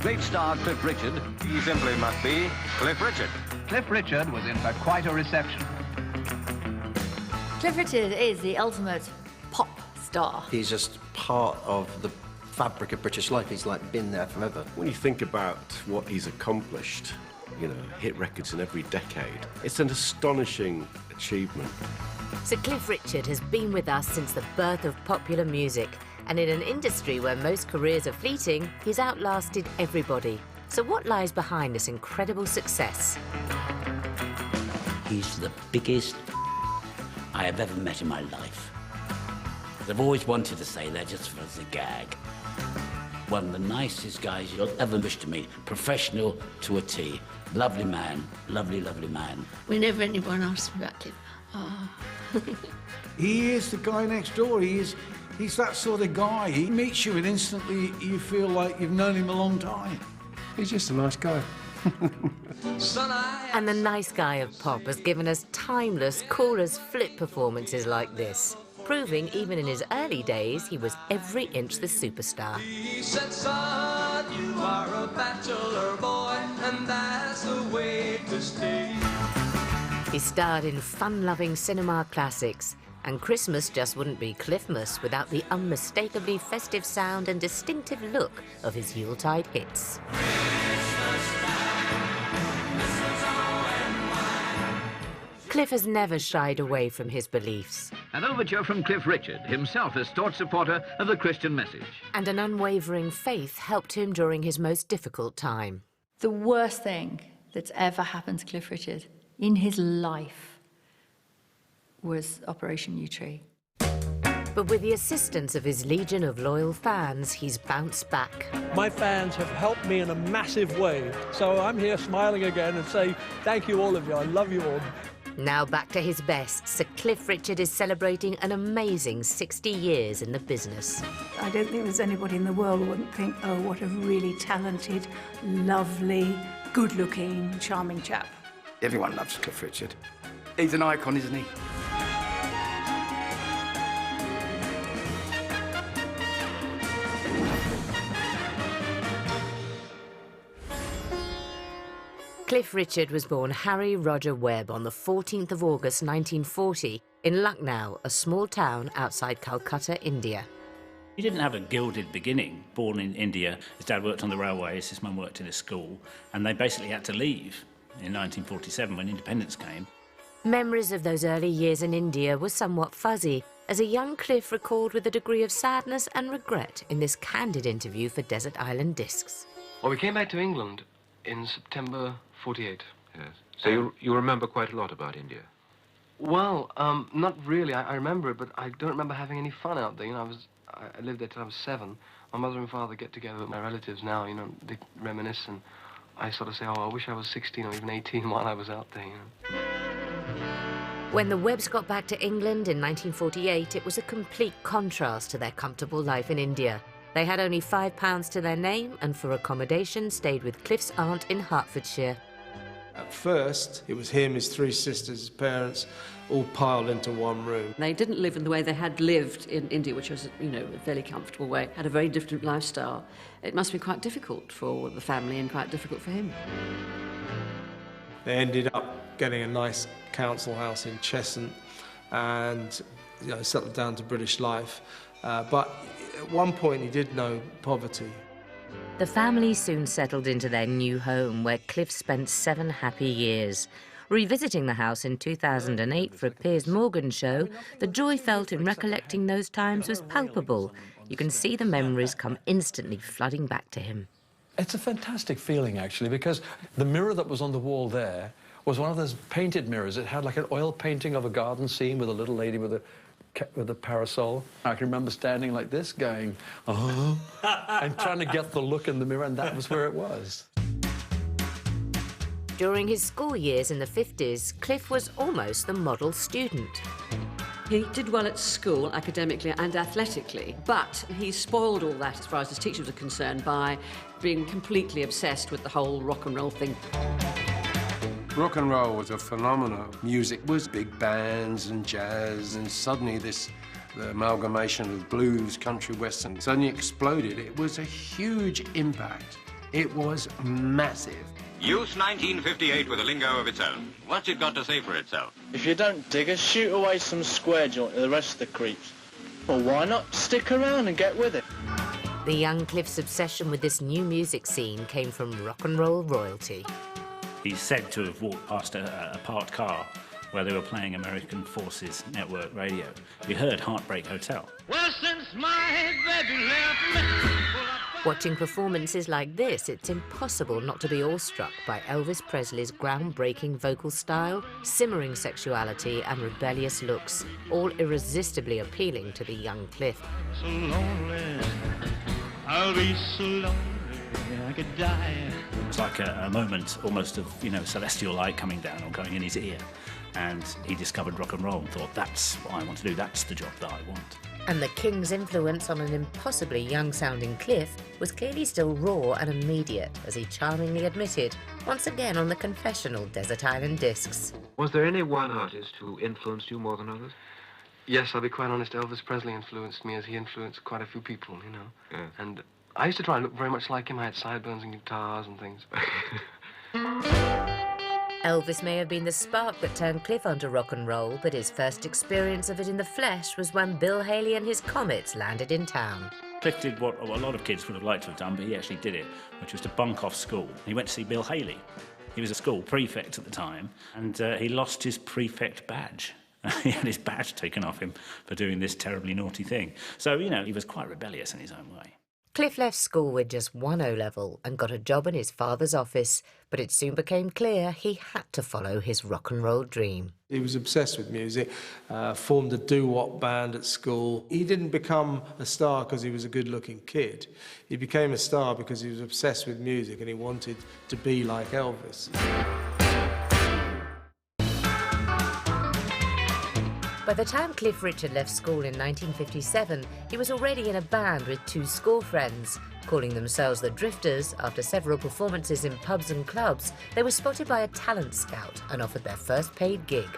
great star Cliff Richard. He simply must be Cliff Richard. Cliff Richard was in for quite a reception. Cliff Richard is the ultimate pop star. He's just part of the fabric of British life. He's like been there forever. When you think about what he's accomplished, you know, hit records in every decade, it's an astonishing achievement. Sir Cliff Richard has been with us since the birth of popular music, and in an industry where most careers are fleeting, he's outlasted everybody. So what lies behind this incredible success? He's the biggest I have ever met in my life. I've always wanted to say that just as a gag. One of the nicest guys you'll ever wish to meet. Professional to a T. Lovely man, lovely, lovely man. Whenever anyone asks me about Cliff, He is the guy next door. He's that sort of guy. He meets you and instantly you feel like you've known him a long time. He's just a nice guy. And the nice guy of pop has given us timeless, cool as flip performances like this, proving even in his early days he was every inch the superstar. He said, son, you are a bachelor boy, and that's the way to stay. He starred in fun-loving cinema classics, and Christmas just wouldn't be Cliffmas without the unmistakably festive sound and distinctive look of his Yuletide hits. Cliff has never shied away from his beliefs. An overture from Cliff Richard, himself a staunch supporter of the Christian message. And an unwavering faith helped him during his most difficult time. The worst thing that's ever happened to Cliff Richard in his life was Operation U-Tree. But with the assistance of his legion of loyal fans, he's bounced back. My fans have helped me in a massive way, so I'm here smiling again and say thank you all of you, I love you all. Now back to his best, Sir Cliff Richard is celebrating an amazing 60 years in the business. I don't think there's anybody in the world who wouldn't think, oh, what a really talented, lovely, good-looking, charming chap. Everyone loves Cliff Richard. He's an icon, isn't he? Cliff Richard was born Harry Roger Webb on the 14th of August 1940 in Lucknow, a small town outside Calcutta, India. He didn't have a gilded beginning. Born in India, his dad worked on the railways, his mum worked in a school, and they basically had to leave in 1947 when independence came. Memories of those early years in India were somewhat fuzzy, as a young Cliff recalled with a degree of sadness and regret in this candid interview for Desert Island Discs. Well, we came back to England in September 48. Yes. So you remember quite a lot about India? Well, not really. I remember it, but I don't remember having any fun out there. You know, I lived there till I was 7. My mother and father get together with my relatives now, you know, they reminisce, and I sort of say, oh, I wish I was 16 or even 18 while I was out there, you know. When the Webbs got back to England in 1948, it was a complete contrast to their comfortable life in India. They had only £5 to their name, and for accommodation stayed with Cliff's aunt in Hertfordshire. At first, it was him, his 3 sisters, his parents, all piled into one room. They didn't live in the way they had lived in India, which was, you know, a fairly comfortable way, had a very different lifestyle. It must be quite difficult for the family and quite difficult for him. They ended up getting a nice council house in Cheshunt and, you know, settled down to British life. But at one point, he did know poverty. The family soon settled into their new home, where Cliff spent 7 happy years. Revisiting the house in 2008 for a Piers Morgan show, the joy felt in recollecting those times was palpable. You can see the memories come instantly flooding back to him. It's a fantastic feeling, actually, because the mirror that was on the wall there was one of those painted mirrors. It had like an oil painting of a garden scene with a little lady with a parasol. I can remember standing like this, going, oh, and trying to get the look in the mirror, and that was where it was. During his school years in the 50s, Cliff was almost the model student. He did well at school, academically and athletically, but he spoiled all that as far as his teachers were concerned by being completely obsessed with the whole rock and roll thing. Rock and roll was a phenomenon. Music was big bands and jazz, and suddenly the amalgamation of blues, country, western, suddenly exploded. It was a huge impact It was massive. Youth 1958 with a lingo of its own. What's it got to say for itself? If you don't dig us, shoot away some square joint to the rest of the creeps. Well, why not stick around and get with it? The young Cliff's obsession with this new music scene came from rock and roll royalty. He's said to have walked past a parked car where they were playing American Forces Network radio. You heard Heartbreak Hotel. Well, since my baby left me. Watching performances like this, it's impossible not to be awestruck by Elvis Presley's groundbreaking vocal style, simmering sexuality and rebellious looks, all irresistibly appealing to the young Cliff. So lonely, I'll be so lonely I could die. It's like a moment almost of, celestial light coming down or going in his ear. And he discovered rock and roll and thought, that's what I want to do, that's the job that I want. And the King's influence on an impossibly young-sounding Cliff was clearly still raw and immediate, as he charmingly admitted, once again on the confessional Desert Island Discs. Was there any one artist who influenced you more than others? Yes, I'll be quite honest, Elvis Presley influenced me as he influenced quite a few people, you know. Yeah. And I used to try and look very much like him. I had sideburns and guitars and things. Elvis may have been the spark that turned Cliff onto rock and roll, but his first experience of it in the flesh was when Bill Haley and his Comets landed in town. Cliff did what a lot of kids would have liked to have done, but he actually did it, which was to bunk off school. He went to see Bill Haley. He was a school prefect at the time, and he lost his prefect badge. He had his badge taken off him for doing this terribly naughty thing. So, he was quite rebellious in his own way. Cliff left school with just one O-level and got a job in his father's office, but it soon became clear he had to follow his rock and roll dream. He was obsessed with music, formed a doo-wop band at school. He didn't become a star because he was a good-looking kid. He became a star because he was obsessed with music and he wanted to be like Elvis. By the time Cliff Richard left school in 1957, he was already in a band with two school friends. Calling themselves the Drifters, after several performances in pubs and clubs, they were spotted by a talent scout and offered their first paid gig.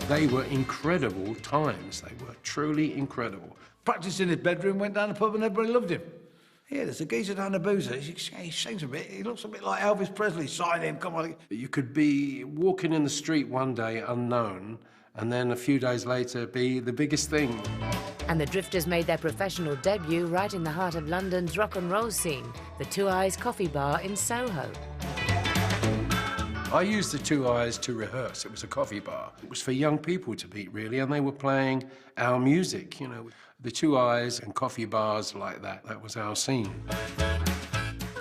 They were incredible times. They were truly incredible. Practiced in his bedroom, went down the pub and everybody loved him. Yeah, there's a geezer down the boozer. He sings a bit. He looks a bit like Elvis Presley. Sign him, come on. You could be walking in the street one day unknown, and then a few days later be the biggest thing. And the Drifters made their professional debut right in the heart of London's rock and roll scene, the Two Eyes Coffee Bar in Soho. I used the Two Eyes to rehearse. It was a coffee bar. It was for young people to meet, really, and they were playing our music, The Two Eyes and coffee bars like that. That was our scene.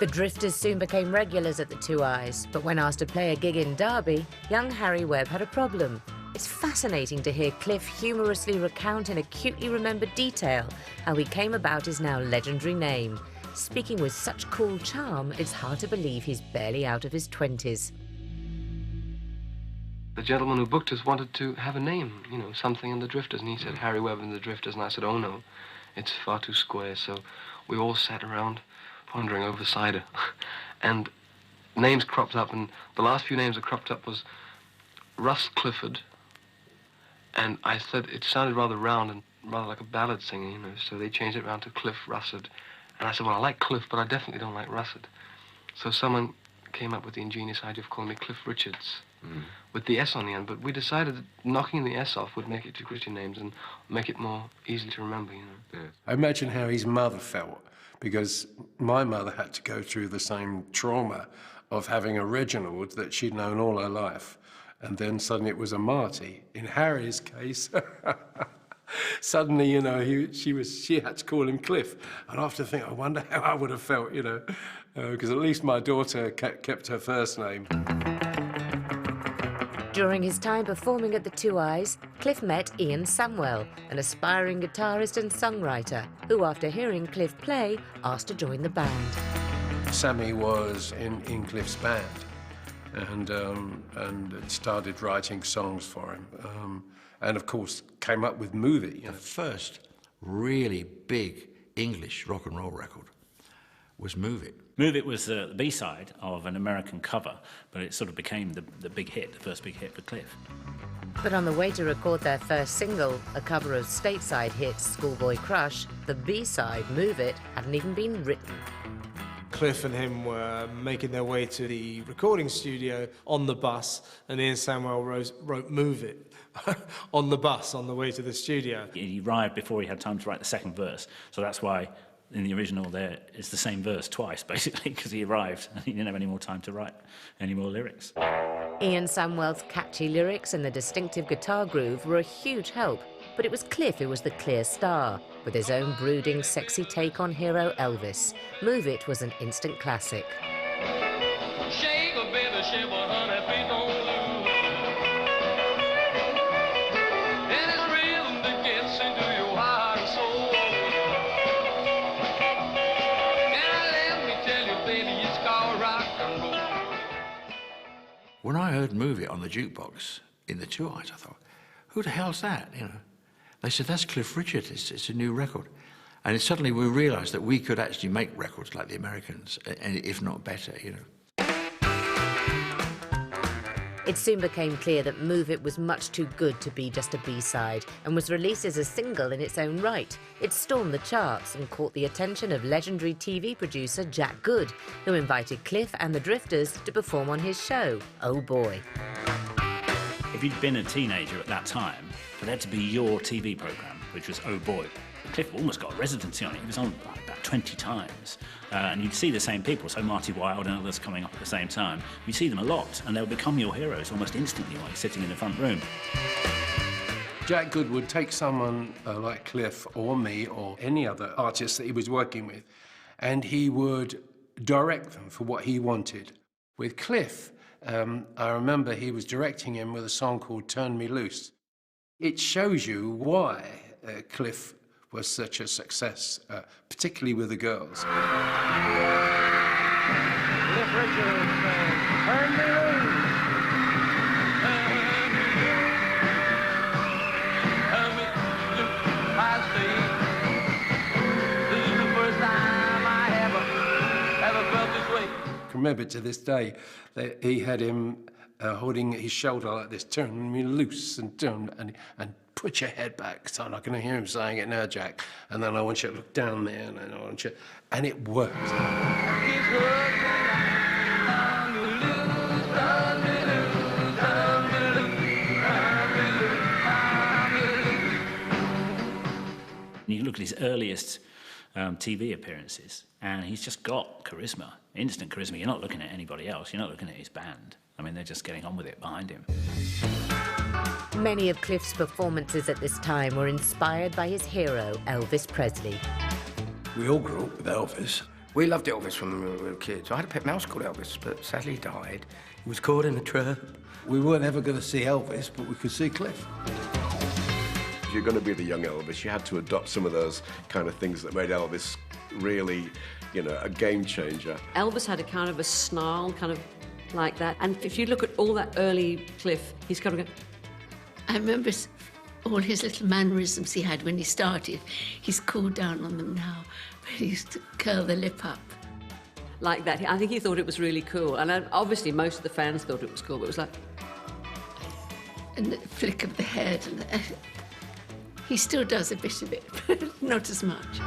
The Drifters soon became regulars at the Two Eyes, but when asked to play a gig in Derby, young Harry Webb had a problem. It's fascinating to hear Cliff humorously recount in acutely remembered detail how he came about his now legendary name. Speaking with such cool charm, it's hard to believe he's barely out of his 20s. The gentleman who booked us wanted to have a name, something in the Drifters, and he said Harry Webb and the Drifters, and I said, oh no, it's far too square. So we all sat around pondering over cider, and names cropped up, and the last few names that cropped up was Russ Clifford. And I said it sounded rather round and rather like a ballad singer, so they changed it around to Cliff Russard. And I said, well, I like Cliff, but I definitely don't like Russard. So someone came up with the ingenious idea of calling me Cliff Richards, with the S on the end. But we decided that knocking the S off would make it two Christian names and make it more easy to remember, Yeah. I imagine how his mother felt, because my mother had to go through the same trauma of having a Reginald that she'd known all her life. And then suddenly it was a Marty. In Harry's case, suddenly, she had to call him Cliff. And I have to think, I wonder how I would have felt, because at least my daughter kept her first name. During his time performing at the Two Eyes, Cliff met Ian Samwell, an aspiring guitarist and songwriter, who, after hearing Cliff play, asked to join the band. Sammy was in Cliff's band. And started writing songs for him. And, of course, came up with Move It. The first really big English rock and roll record was Move It. Move It was the B-side of an American cover, but it sort of became the big hit, the first big hit for Cliff. But on the way to record their first single, a cover of stateside hits Schoolboy Crush, the B-side, Move It, hadn't even been written. Cliff and him were making their way to the recording studio on the bus, and Ian Samwell wrote Move It on the bus on the way to the studio. He arrived before he had time to write the second verse, so that's why in the original there it's the same verse twice, basically, because he arrived and he didn't have any more time to write any more lyrics. Ian Samwell's catchy lyrics and the distinctive guitar groove were a huge help, but it was Cliff who was the clear star, with his own brooding, sexy take on hero Elvis. Move It was an instant classic. Shake a baby, shake a honey, please don't lose. And it's rhythm that gets into your heart and soul. And let me tell you, baby, it's called rock and roll. When I heard Move It on the jukebox in the tour, I thought, who the hell's that, you know? They said, that's Cliff Richard, it's a new record. And suddenly we realised that we could actually make records like the Americans, and if not better, you know. It soon became clear that Move It was much too good to be just a B-side, and was released as a single in its own right. It stormed the charts and caught the attention of legendary TV producer Jack Good, who invited Cliff and the Drifters to perform on his show, Oh Boy. If you'd been a teenager at that time, for there to be your TV programme, which was Oh Boy, Cliff almost got a residency on it. He was on like about 20 times. And you'd see the same people, so Marty Wilde and others coming up at the same time. You'd see them a lot, and they'll become your heroes almost instantly while you're sitting in the front room. Jack Good would take someone like Cliff or me or any other artist that he was working with, and he would direct them for what he wanted. With Cliff, I remember he was directing him with a song called Turn Me Loose. It shows you why Cliff was such a success, particularly with the girls. Cliff Richard, turn me loose. Turn me loose, I say. This is the first time I ever felt this way. I can remember to this day that he had him holding his shoulder like this, turn me loose and put your head back, son. I can hear him saying it now, Jack. And then I want you to look down there, and I want you, and it worked. You look at his earliest TV appearances, and he's just got charisma, instant charisma. You're not looking at anybody else. You're not looking at his band. I mean, they're just getting on with it behind him. Many of Cliff's performances at this time were inspired by his hero, Elvis Presley. We all grew up with Elvis. We loved Elvis when we were kids. I had a pet mouse called Elvis, but sadly he died. He was caught in a trap. We weren't ever going to see Elvis, but we could see Cliff. If you're going to be the young Elvis, you had to adopt some of those kind of things that made Elvis really, you know, a game changer. Elvis had a kind of a snarl, kind of like that. And if you look at all that early Cliff, he's kind of going... I remember all his little mannerisms he had when he started. He's cooled down on them now, but he used to curl the lip up. Like that. I think he thought it was really cool. And obviously most of the fans thought it was cool, but it was like... And the flick of the head. And he still does a bit of it, but not as much.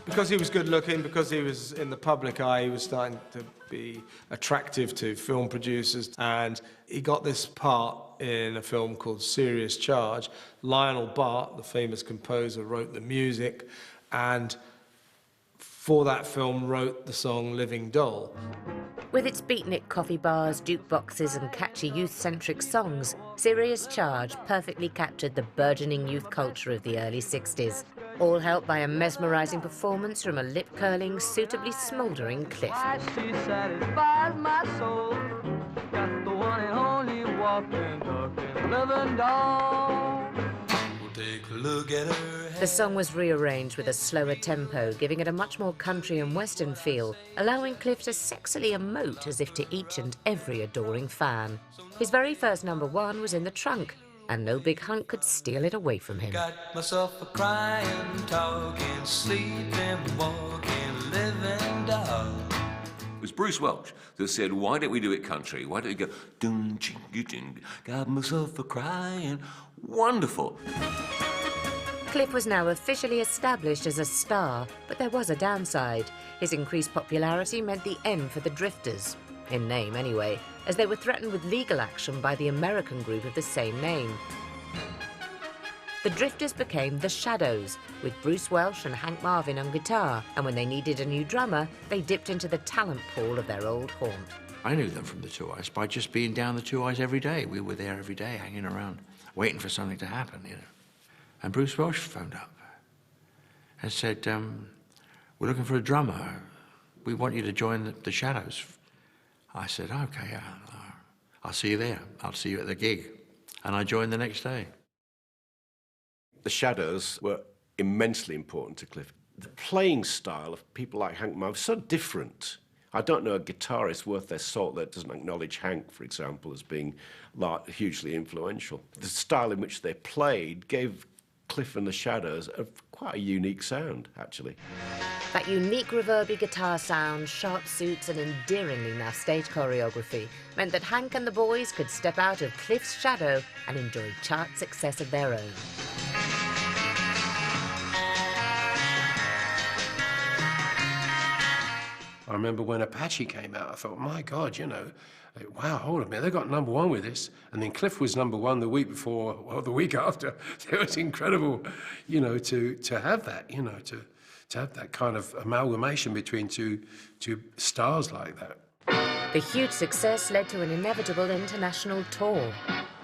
Because he was good looking, because he was in the public eye, he was starting to be attractive to film producers, and he got this part in a film called Serious Charge. Lionel Bart, the famous composer, wrote the music, and for that film wrote the song Living Doll. With its beatnik coffee bars, jukeboxes and catchy youth-centric songs, Serious Charge perfectly captured the burgeoning youth culture of the early 60s, all helped by a mesmerising performance from a lip-curling, suitably smouldering Cliff. She satisfies my soul. Got the one and only walking, talking, living doll. We'll take a look at her. The song was rearranged with a slower tempo, giving it a much more country and western feel, allowing Cliff to sexily emote as if to each and every adoring fan. His very first #1 was In the Trunk, and no big hunk could steal it away from him. Got myself a crying, talking, sleeping, walking, living doll. It was Bruce Welch that said, why don't we do it country? Why don't we go, dun, ching, dun, got myself a crying. Wonderful. Cliff was now officially established as a star, but there was a downside. His increased popularity meant the end for the Drifters, in name anyway, as they were threatened with legal action by the American group of the same name. The Drifters became the Shadows, with Bruce Welch and Hank Marvin on guitar, and when they needed a new drummer, they dipped into the talent pool of their old haunt. I knew them from the Two Eyes by just being down the Two Eyes every day. We were there every day, hanging around, waiting for something to happen, you know. And Bruce Welch phoned up and said, we're looking for a drummer. We want you to join the Shadows. I said, okay, I'll see you there. I'll see you at the gig. And I joined the next day. The Shadows were immensely important to Cliff. The playing style of people like Hank Marvin was so different. I don't know a guitarist worth their salt that doesn't acknowledge Hank, for example, as being hugely influential. The style in which they played gave Cliff and the Shadows quite a unique sound, actually. That unique reverby guitar sound, sharp suits and endearingly naff stage choreography meant that Hank and the boys could step out of Cliff's shadow and enjoy chart success of their own. I remember when Apache came out, I thought, my God, you know, wow, hold on a minute, they got #1 with this. And then Cliff was #1 the week before, well, the week after. It was incredible, you know, to have that, you know, to have that kind of amalgamation between two stars like that. The huge success led to an inevitable international tour.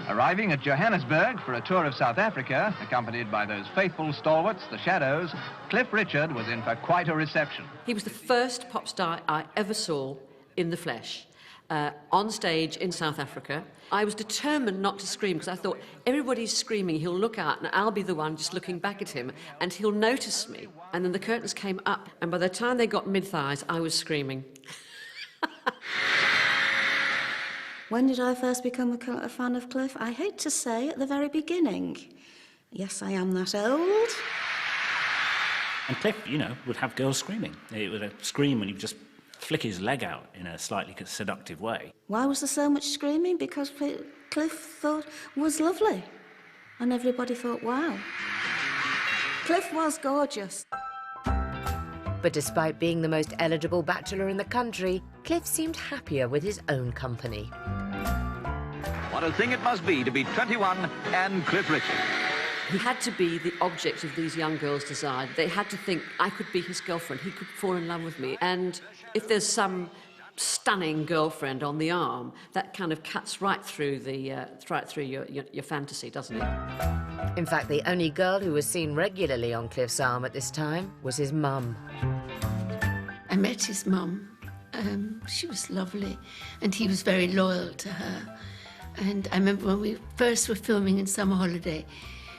Arriving at Johannesburg for a tour of South Africa, accompanied by those faithful stalwarts, the Shadows, Cliff Richard was in for quite a reception. He was the first pop star I ever saw in the flesh, on stage in South Africa. I was determined not to scream because I thought, everybody's screaming, he'll look out and I'll be the one just looking back at him and he'll notice me. And then the curtains came up and by the time they got mid-thighs, I was screaming. When did I first become a fan of Cliff? I hate to say, at the very beginning. Yes, I am that old. And Cliff, you know, would have girls screaming. He would scream and he'd just flick his leg out in a slightly seductive way. Why was there so much screaming? Because Cliff thought was lovely. And everybody thought, wow. Cliff was gorgeous. But despite being the most eligible bachelor in the country, Cliff seemed happier with his own company. What a thing it must be to be 21 and Cliff Richard. He had to be the object of these young girls' desire. They had to think, I could be his girlfriend, he could fall in love with me. And if there's some stunning girlfriend on the arm, that kind of cuts right through your fantasy, doesn't it? In fact, the only girl who was seen regularly on Cliff's arm at this time was his mum. I met his mum. She was lovely, and he was very loyal to her. And I remember when we first were filming in Summer Holiday,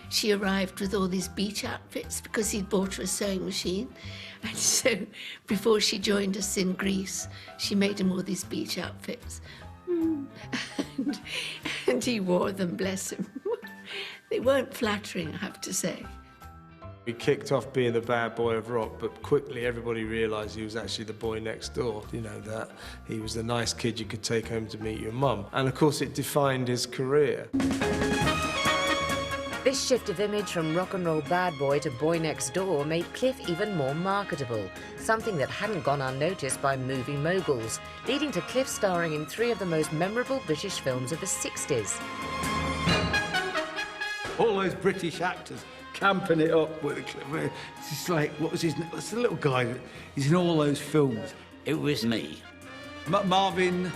she arrived with all these beach outfits because he'd bought her a sewing machine. And so before she joined us in Greece, she made him all these beach outfits. And he wore them, bless him. They weren't flattering, I have to say. He kicked off being the bad boy of rock, but quickly everybody realised he was actually the boy next door. You know, that he was the nice kid you could take home to meet your mum. And of course it defined his career. This shift of image from rock and roll bad boy to boy next door made Cliff even more marketable, something that hadn't gone unnoticed by movie moguls, leading to Cliff starring in 3 of the most memorable British films of the 60s. All those British actors camping it up with Cliff. It's just like, what's the little guy? He's in all those films. It was me. Marvin.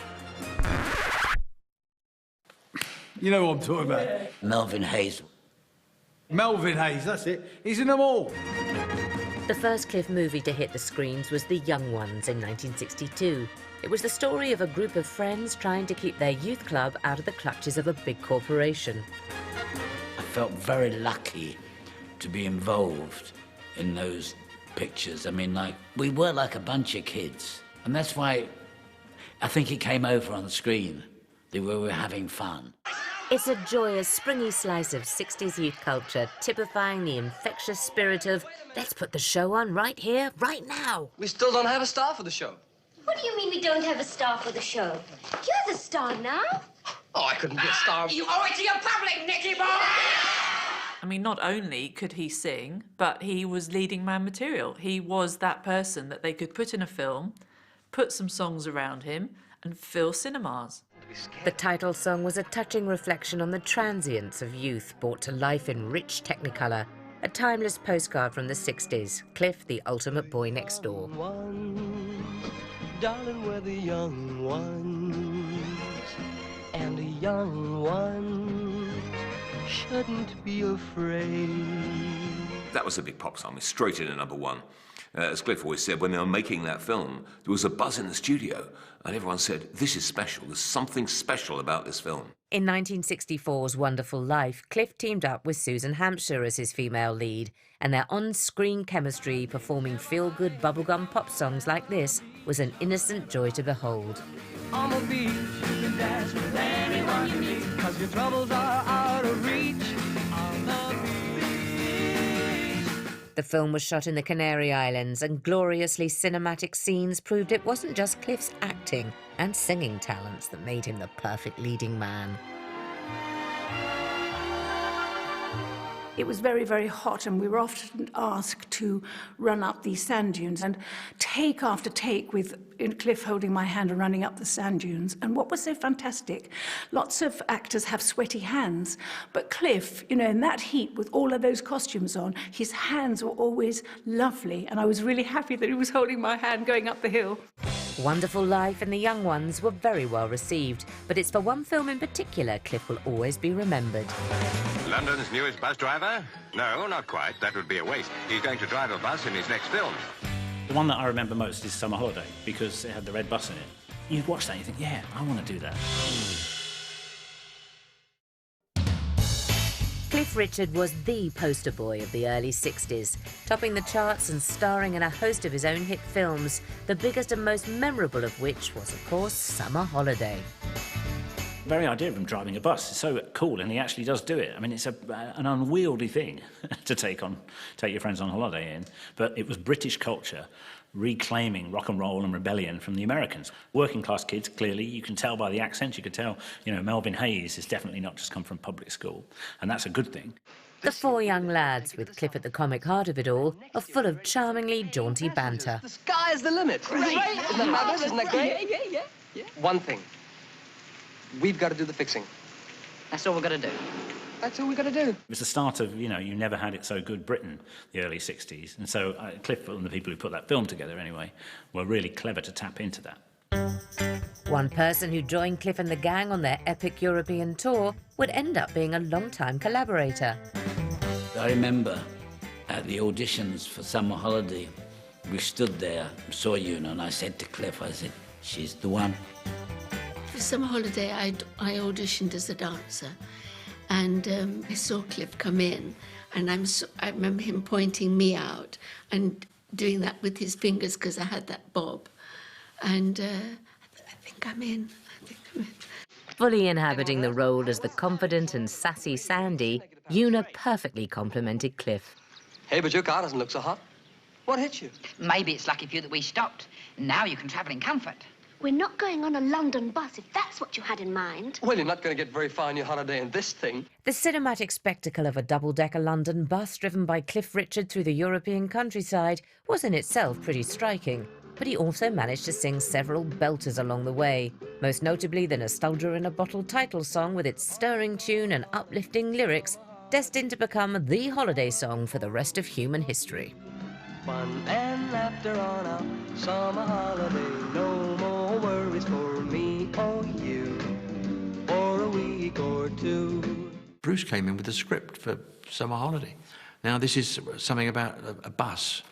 You know what I'm talking about? Melvin Hayes. Melvin Hayes, that's it. He's in them all. The first Cliff movie to hit the screens was The Young Ones in 1962. It was the story of a group of friends trying to keep their youth club out of the clutches of a big corporation. I felt very lucky to be involved in those pictures. I mean, like, we were like a bunch of kids. And that's why I think it came over on the screen, that we were having fun. It's a joyous, springy slice of 60s youth culture, typifying the infectious spirit of, let's put the show on right here, right now. We still don't have a star for the show. What do you mean we don't have a star for the show? You're the star now. Oh, I couldn't be a star. You owe it to your public, Nicky boy! I mean, not only could he sing, but he was leading man material. He was that person that they could put in a film, put some songs around him, and fill cinemas. The title song was a touching reflection on the transience of youth brought to life in rich technicolor, a timeless postcard from the 60s, Cliff, the ultimate boy next door. Darling, we're the young ones, and the young ones shouldn't be afraid. That was a big pop song, straight in at #1. As Cliff always said, when they were making that film, there was a buzz in the studio, and everyone said, this is special, there's something special about this film. In 1964's Wonderful Life, Cliff teamed up with Susan Hampshire as his female lead, and their on-screen chemistry performing feel-good bubblegum pop songs like this was an innocent joy to behold. On the beach, you can dance with anyone you meet, 'cause your troubles are out of reach. On the beach. The film was shot in the Canary Islands, and gloriously cinematic scenes proved it wasn't just Cliff's acting and singing talents that made him the perfect leading man. It was very, very hot, and we were often asked to run up these sand dunes, and take after take with Cliff holding my hand and running up the sand dunes. And what was so fantastic, lots of actors have sweaty hands, but Cliff, you know, in that heat with all of those costumes on, his hands were always lovely, and I was really happy that he was holding my hand going up the hill. Wonderful Life and The Young Ones were very well received, but it's for one film in particular Cliff will always be remembered. London's newest bus driver? No, not quite. That would be a waste. He's going to drive a bus in his next film. The one that I remember most is Summer Holiday, because it had the red bus in it. You'd watch that and you think, yeah, I want to do that. Cliff Richard was the poster boy of the early 60s, topping the charts and starring in a host of his own hit films, the biggest and most memorable of which was, of course, Summer Holiday. The very idea of him driving a bus is so cool, and he actually does do it. I mean, it's an unwieldy thing to take your friends on holiday in, but it was British culture reclaiming rock and roll and rebellion from the Americans. Working class kids, clearly, you can tell by the accent, you could tell, you know, Melvin Hayes has definitely not just come from public school, and that's a good thing. The four young lads, with Cliff at the comic heart of it all, are full of charmingly jaunty banter. The sky's the limit. Great. Isn't that fabulous? Isn't that great? Yeah. One thing. We've got to do the fixing. That's all we've got to do. That's all we've got to do. It was the start of, you know, You Never Had It So Good Britain, the early 60s. And so Cliff and the people who put that film together, anyway, were really clever to tap into that. One person who joined Cliff and the gang on their epic European tour would end up being a long-time collaborator. I remember at the auditions for Summer Holiday, we stood there, saw you, and I said to Cliff, I said, she's the one. For Summer Holiday, I auditioned as a dancer, and I saw Cliff come in, and I remember him pointing me out and doing that with his fingers because I had that bob, and I think I'm in. Fully inhabiting the role as the confident and sassy Sandy, Una perfectly complimented Cliff. Hey, but your car doesn't look so hot. What hit you? Maybe it's lucky for you that we stopped. Now you can travel in comfort. We're not going on a London bus, if that's what you had in mind. Well, you're not going to get very far on your holiday in this thing. The cinematic spectacle of a double-decker London bus driven by Cliff Richard through the European countryside was in itself pretty striking, but he also managed to sing several belters along the way, most notably the Nostalgia in a Bottle title song with its stirring tune and uplifting lyrics, destined to become the holiday song for the rest of human history. Fun and laughter on a summer holiday. No more worries for me or you for a week or two. Bruce came in with a script for Summer Holiday. Now, this is something about a bus.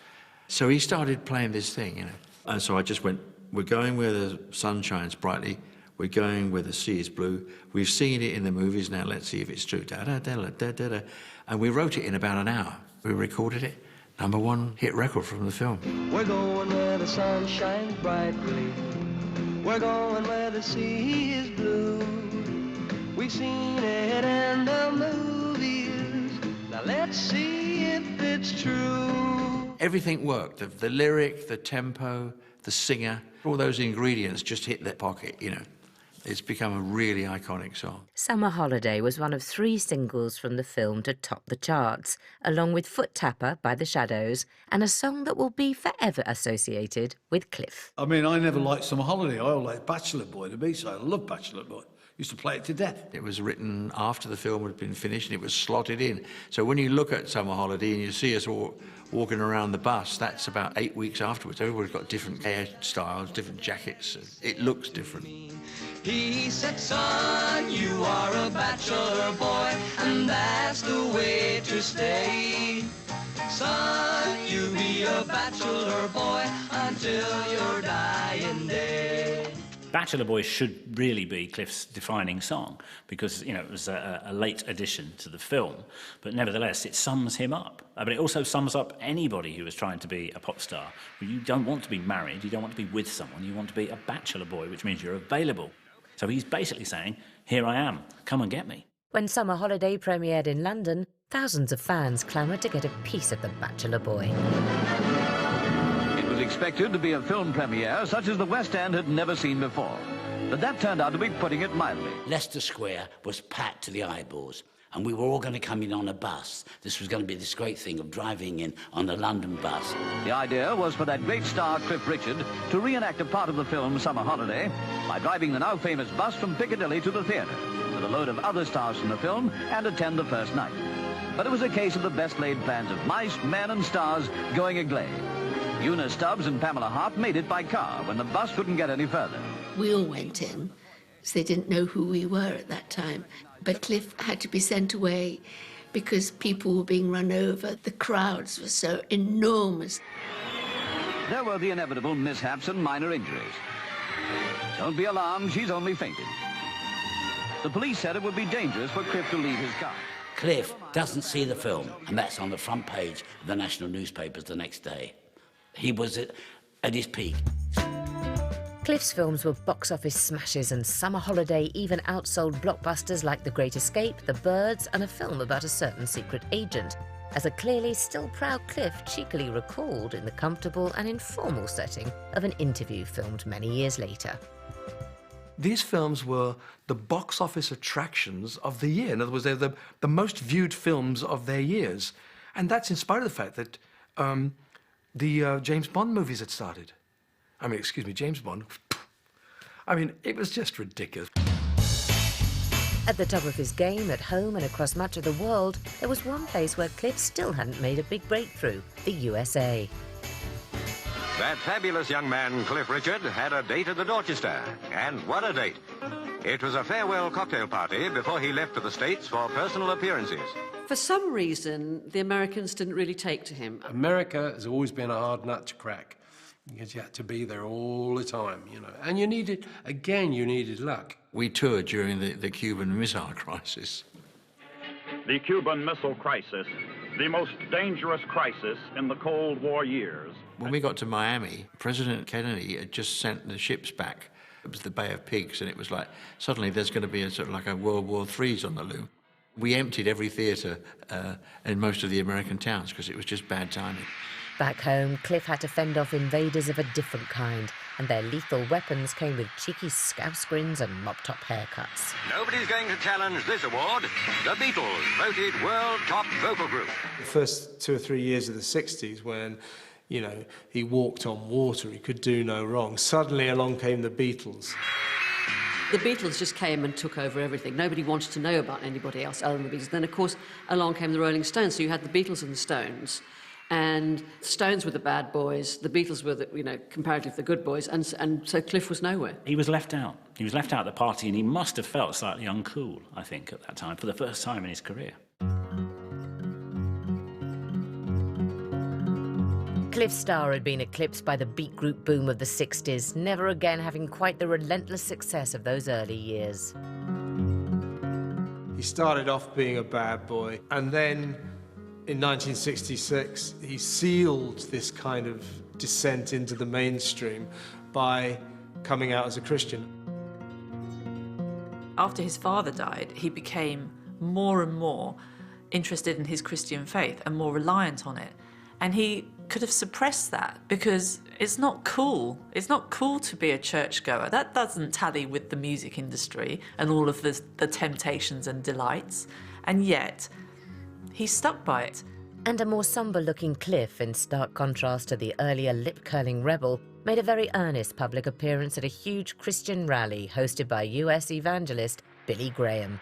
So he started playing this thing, you know. And so I just went, we're going where the sun shines brightly. We're going where the sea is blue. We've seen it in the movies, now let's see if it's true. Da-da-da-da-da-da. And we wrote it in about an hour. We recorded it. #1 hit record from the film. We're going where the sun shines brightly. We're going where the sea is blue. We've seen it in the movies. Now let's see if it's true. Everything worked. The lyric, the tempo, the singer, all those ingredients just hit their pocket, you know. It's become a really iconic song. Summer Holiday was one of 3 singles from the film to top the charts, along with Foot Tapper by The Shadows, and a song that will be forever associated with Cliff. I mean, I never liked Summer Holiday. I always liked Bachelor Boy, the B-side. I love Bachelor Boy. Used to play it to death. It was written after the film had been finished and it was slotted in. So when you look at Summer Holiday and you see us all walking around the bus, that's about 8 weeks afterwards. Everybody's got different hairstyles, different jackets. It looks different. He said, son, you are a bachelor boy, and that's the way to stay. Son, you be a bachelor boy until your dying day. Bachelor Boy should really be Cliff's defining song because, you know, it was a late addition to the film, but nevertheless it sums him up. But it also sums up anybody who is trying to be a pop star. You don't want to be married, you don't want to be with someone, you want to be a bachelor boy, which means you're available. So he's basically saying, here I am, come and get me. When Summer Holiday premiered in London, thousands of fans clamoured to get a piece of the Bachelor Boy. It was expected to be a film premiere such as the West End had never seen before. But that turned out to be putting it mildly. Leicester Square was packed to the eyeballs, and we were all going to come in on a bus. This was going to be this great thing of driving in on a London bus. The idea was for that great star, Cliff Richard, to reenact a part of the film Summer Holiday by driving the now famous bus from Piccadilly to the theatre with a load of other stars from the film and attend the first night. But it was a case of the best laid plans of mice, men and stars going agley. Una Stubbs and Pamela Hart made it by car when the bus couldn't get any further. We all went in, so they didn't know who we were at that time. But Cliff had to be sent away because people were being run over. The crowds were so enormous. There were the inevitable mishaps and minor injuries. Don't be alarmed, she's only fainted. The police said it would be dangerous for Cliff to leave his car. Cliff doesn't see the film, and that's on the front page of the national newspapers the next day. He was at his peak. Cliff's films were box office smashes, and Summer Holiday even outsold blockbusters like The Great Escape, The Birds, and a film about a certain secret agent, as a clearly still proud Cliff cheekily recalled in the comfortable and informal setting of an interview filmed many years later. These films were the box office attractions of the year. In other words, they're the most viewed films of their years. And that's in spite of the fact that the James Bond movies had started. I mean, excuse me, James Bond. I mean, it was just ridiculous. At the top of his game, at home and across much of the world, there was one place where Cliff still hadn't made a big breakthrough, the USA. That fabulous young man, Cliff Richard, had a date at the Dorchester. And what a date. It was a farewell cocktail party before he left for the States for personal appearances. For some reason, the Americans didn't really take to him. America has always been a hard nut to crack because you had to be there all the time, you know. And you needed luck. We toured during the Cuban Missile Crisis. The Cuban Missile Crisis, the most dangerous crisis in the Cold War years. When we got to Miami, President Kennedy had just sent the ships back. It was the Bay of Pigs, and it was like, suddenly there's going to be a sort of like a World War III's on the loom. We emptied every theatre in most of the American towns because it was just bad timing. Back home, Cliff had to fend off invaders of a different kind, and their lethal weapons came with cheeky scouse grins and mop-top haircuts. Nobody's going to challenge this award. The Beatles, voted World Top Vocal Group. The first 2 or 3 years of the 60s when, you know, he walked on water, he could do no wrong. Suddenly along came the Beatles. The Beatles just came and took over everything. Nobody wanted to know about anybody else other than the Beatles. Then, of course, along came the Rolling Stones. So you had the Beatles and the Stones. And the Stones were the bad boys, the Beatles were the, you know, comparatively the good boys, and so Cliff was nowhere. He was left out. He was left out at the party, and he must have felt slightly uncool, I think, at that time, for the first time in his career. Cliff's star had been eclipsed by the beat group boom of the 60s, never again having quite the relentless success of those early years. He started off being a bad boy, and then in 1966, he sealed this kind of descent into the mainstream by coming out as a Christian. After his father died, he became more and more interested in his Christian faith and more reliant on it. And he could have suppressed that because It's not cool. It's not cool to be a churchgoer. That doesn't tally with the music industry and all of the temptations and delights. And yet, he stuck by it. And a more sombre-looking Cliff, in stark contrast to the earlier lip-curling rebel, made a very earnest public appearance at a huge Christian rally hosted by US evangelist Billy Graham.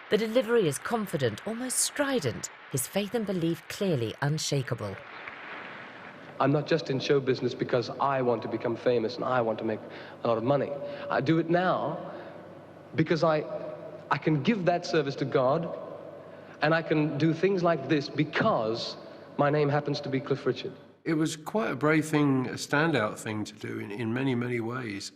The delivery is confident, almost strident, his faith and belief clearly unshakable. I'm not just in show business because I want to become famous and I want to make a lot of money. I do it now because I can give that service to God, and I can do things like this because my name happens to be Cliff Richard. It was quite a brave thing, a standout thing to do in many, many ways.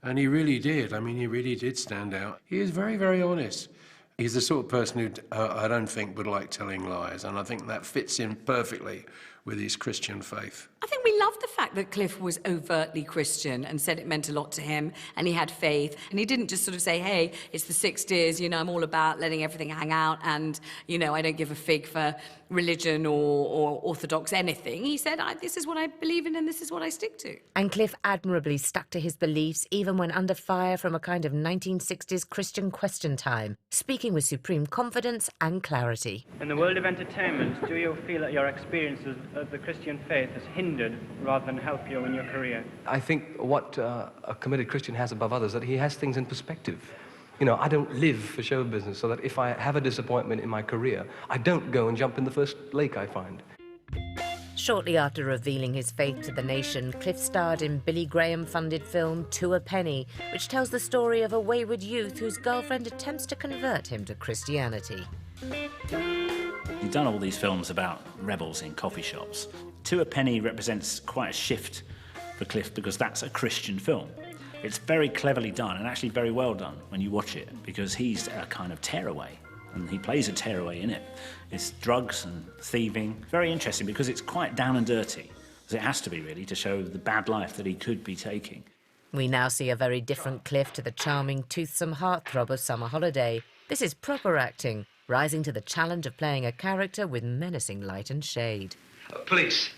And he really did. I mean, he really did stand out. He is very, very honest. He's the sort of person who I don't think would like telling lies, and I think that fits in perfectly with his Christian faith. I think we love the fact that Cliff was overtly Christian and said it meant a lot to him, and he had faith, and he didn't just sort of say, hey, it's the 60s, you know, I'm all about letting everything hang out, and, you know, I don't give a fig for religion or orthodox anything. He said, this is what I believe in and this is what I stick to. And Cliff admirably stuck to his beliefs even when under fire from a kind of 1960s Christian question time, speaking with supreme confidence and clarity. In the world of entertainment, do you feel that your experience of the Christian faith has hindered rather than helped you in your career? I think what a committed Christian has above others, that he has things in perspective. You know, I don't live for show business, so that if I have a disappointment in my career, I don't go and jump in the first lake I find. Shortly after revealing his faith to the nation, Cliff starred in Billy Graham-funded film To a Penny, which tells the story of a wayward youth whose girlfriend attempts to convert him to Christianity. He's done all these films about rebels in coffee shops. To a Penny represents quite a shift for Cliff because that's a Christian film. It's very cleverly done and actually very well done when you watch it, because he's a kind of tearaway, and he plays a tearaway in it. It's drugs and thieving. Very interesting because it's quite down and dirty, as it has to be really, to show the bad life that he could be taking. We now see a very different Cliff to the charming, toothsome heartthrob of Summer Holiday. This is proper acting, rising to the challenge of playing a character with menacing light and shade. Police.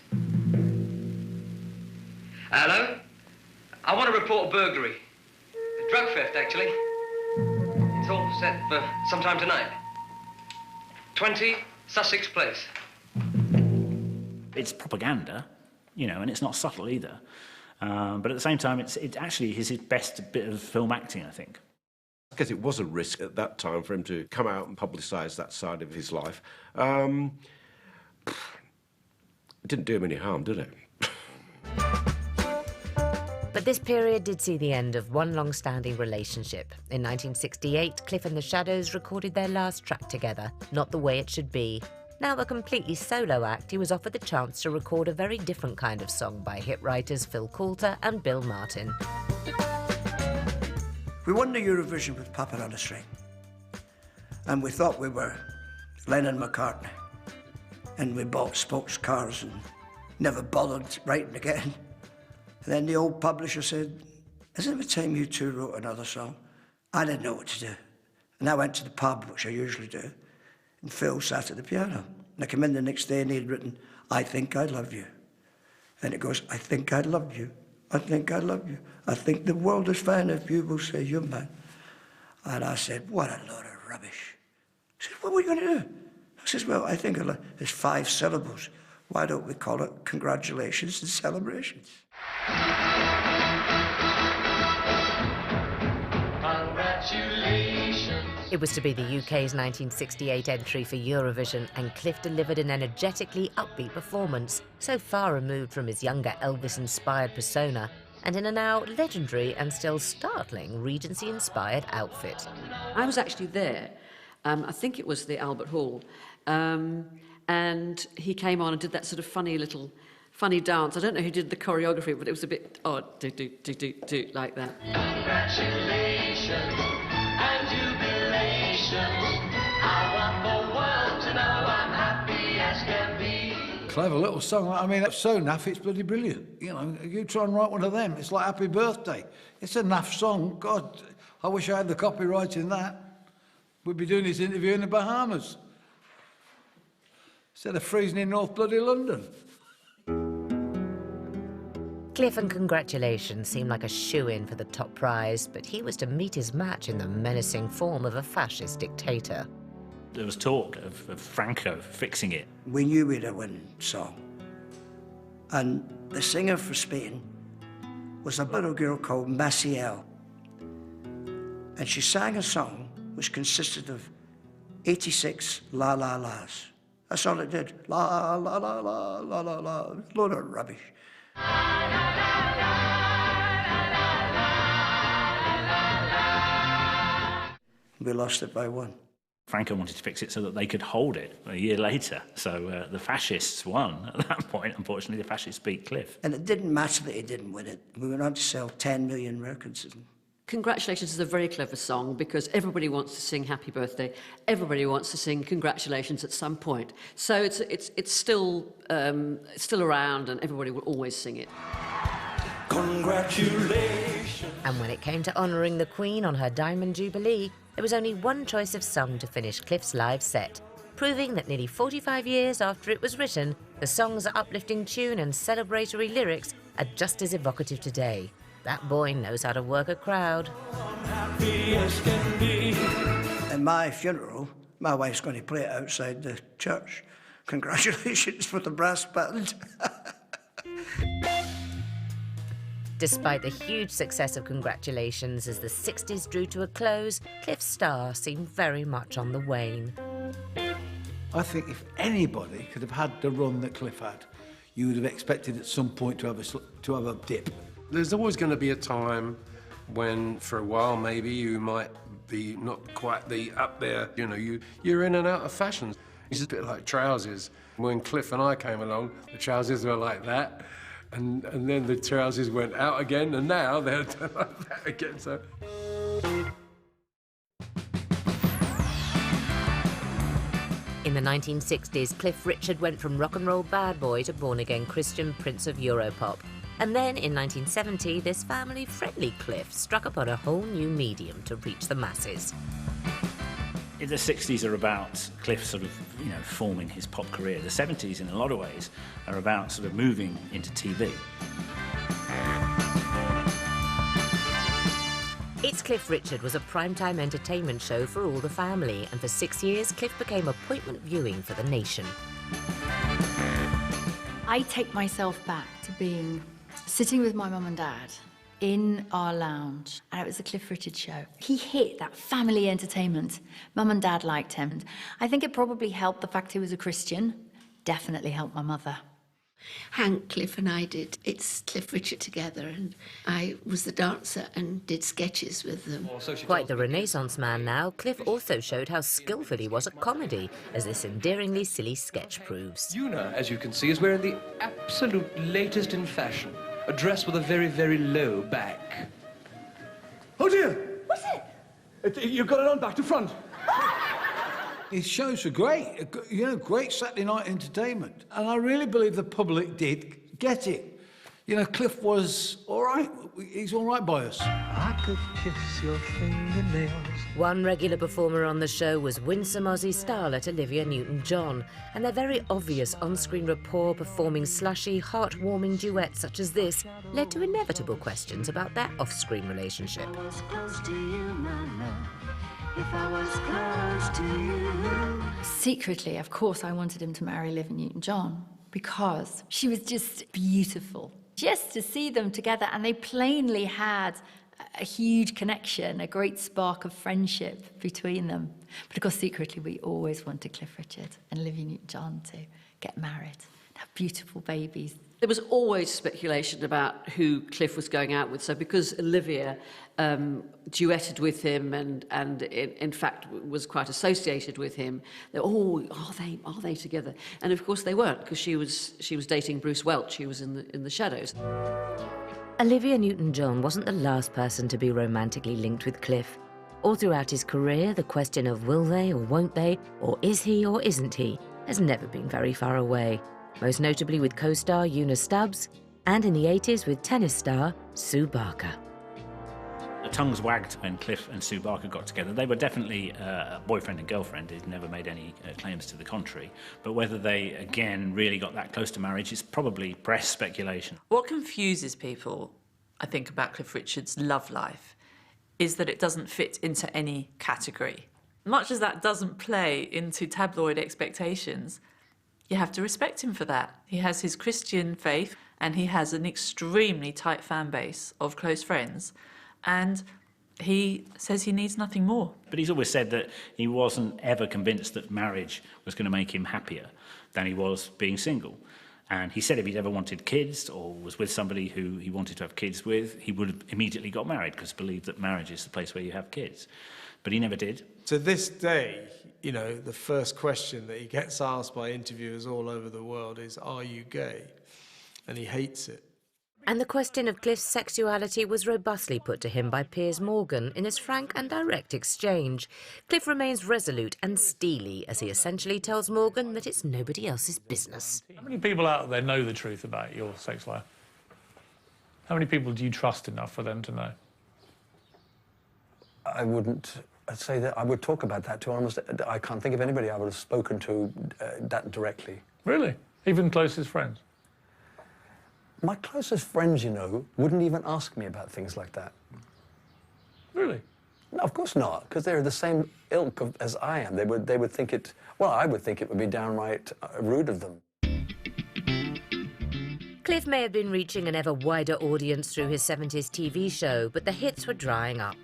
Hello? I want to report a burglary. A drug theft, actually. It's all set for sometime tonight. 20 Sussex Place. It's propaganda, you know, and it's not subtle either. But at the same time, it actually is his best bit of film acting, I think. I guess it was a risk at that time for him to come out and publicise that side of his life. It didn't do him any harm, did it? But this period did see the end of one long-standing relationship. In 1968, Cliff and the Shadows recorded their last track together, Not the Way It Should Be. Now a completely solo act, he was offered the chance to record a very different kind of song by hit writers Phil Coulter and Bill Martin. We won the Eurovision with Puppet on a String, and we thought we were Lennon-McCartney, and we bought sports cars and never bothered writing again. And then the old publisher said, isn't it time you two wrote another song? I didn't know what to do. And I went to the pub, which I usually do, and Phil sat at the piano. And I came in the next day and he had written, I Think I Love You. And it goes, I think I love you. I think I love you. I think the world is fine if you will say you're mine. And I said, what a load of rubbish. He said, what are we going to do? I says, well, I think it's 5 syllables. Why don't we call it congratulations and celebrations? It was to be the UK's 1968 entry for Eurovision, and Cliff delivered an energetically upbeat performance, so far removed from his younger Elvis-inspired persona, and in a now legendary and still startling Regency-inspired outfit. I was actually there. I think it was the Albert Hall. And he came on and did that sort of funny dance. I don't know who did the choreography, but it was a bit odd, do, like that. Congratulations and jubilation. I want the world to know I'm happy as can be. Clever little song. I mean, it's so naff, it's bloody brilliant. You know, you try and write one of them, it's like Happy Birthday. It's a naff song. God, I wish I had the copyright in that. We'd be doing this interview in the Bahamas instead of freezing in North bloody London. Cliff and Congratulations seemed like a shoo-in for the top prize, but he was to meet his match in the menacing form of a fascist dictator. There was talk of Franco fixing it. We knew we had a win song. And the singer for Spain was a little girl called Maciel. And she sang a song which consisted of 86 la la las. That's all it did. La la la la la la la. A load of rubbish. We lost it by one. Franco wanted to fix it so that they could hold it a year later. So the fascists won at that point. Unfortunately, the fascists beat Cliff. And it didn't matter that he didn't win it. We went on to sell 10 million records. Congratulations is a very clever song because everybody wants to sing Happy Birthday. Everybody wants to sing Congratulations at some point. So it's still around, and everybody will always sing it. Congratulations. And when it came to honouring the Queen on her Diamond Jubilee, there was only one choice of song to finish Cliff's live set, proving that nearly 45 years after it was written, the song's uplifting tune and celebratory lyrics are just as evocative today. That boy knows how to work a crowd. At my funeral, my wife's going to play it outside the church. Congratulations for the brass band. Despite the huge success of Congratulations as the 60s drew to a close, Cliff's star seemed very much on the wane. I think if anybody could have had the run that Cliff had, you would have expected at some point to have a dip. There's always going to be a time when, for a while, maybe you might be not quite up there. You know, you're in and out of fashion. It's a bit like trousers. When Cliff and I came along, the trousers were like that. And then the trousers went out again, and now they're like that again. So. In the 1960s, Cliff Richard went from rock and roll bad boy to born-again Christian prince of Europop. And then in 1970, this family-friendly Cliff struck upon a whole new medium to reach the masses. The 60s are about Cliff sort of, forming his pop career. The 70s, in a lot of ways, are about sort of moving into TV. It's Cliff Richard was a primetime entertainment show for all the family, and for 6 years, Cliff became appointment viewing for the nation. I take myself back to being sitting with my mum and dad in our lounge, and it was the Cliff Richard show. He hit that family entertainment. Mum and dad liked him. I think it probably helped the fact he was a Christian. Definitely helped my mother. Hank, Cliff and I did It's Cliff Richard together, and I was the dancer and did sketches with them. Quite the Renaissance man now, Cliff also showed how skillful he was at comedy, as this endearingly silly sketch proves. Una, as you can see, is wearing the absolute latest in fashion. A dress with a very, very low back. Oh dear! What's it? You've got it on back to front. His shows were great, great Saturday night entertainment. And I really believe the public did get it. Cliff was all right. He's all right by us. I could kiss your fingernails. One regular performer on the show was winsome Aussie starlet Olivia Newton-John, and their very obvious on-screen rapport performing slushy, heartwarming duets such as this led to inevitable questions about their off-screen relationship. If I was close to you. Secretly, of course, I wanted him to marry Olivia Newton-John because she was just beautiful. Just to see them together, and they plainly had a huge connection, a great spark of friendship between them. But of course, secretly, we always wanted Cliff Richard and Olivia Newton-John to get married, have beautiful babies. There was always speculation about who Cliff was going out with. So because Olivia duetted with him and in fact was quite associated with him, are they together? And of course they weren't, because she was dating Bruce Welch, who was in the shadows. Olivia Newton-John wasn't the last person to be romantically linked with Cliff. All throughout his career, the question of will they or won't they, or is he or isn't he, has never been very far away. Most notably with co-star Una Stubbs, and in the 80s with tennis star Sue Barker. tongues wagged when Cliff and Sue Barker got together. They were definitely a boyfriend and girlfriend. They'd never made any claims to the contrary. But whether they, again, really got that close to marriage is probably press speculation. What confuses people, I think, about Cliff Richard's love life is that it doesn't fit into any category. Much as that doesn't play into tabloid expectations, you have to respect him for that. He has his Christian faith and he has an extremely tight fan base of close friends, and he says he needs nothing more. But he's always said that he wasn't ever convinced that marriage was going to make him happier than he was being single. And he said if he'd ever wanted kids or was with somebody who he wanted to have kids with, he would have immediately got married because he believed that marriage is the place where you have kids. But he never did. To this day, you know, the first question that he gets asked by interviewers all over the world is, "Are you gay?" And he hates it. And the question of Cliff's sexuality was robustly put to him by Piers Morgan in his frank and direct exchange. Cliff remains resolute and steely as he essentially tells Morgan that it's nobody else's business. How many people out there know the truth about your sex life? How many people do you trust enough for them to know? I'd say that I would talk about that too. Almost, I can't think of anybody I would have spoken to that directly. Really? Even closest friends? My closest friends, you know, wouldn't even ask me about things like that. Really? No, of course not, because they're the same ilk as I am. They would think it, well, I would think it would be downright rude of them. Cliff may have been reaching an ever wider audience through his 70s TV show, but the hits were drying up.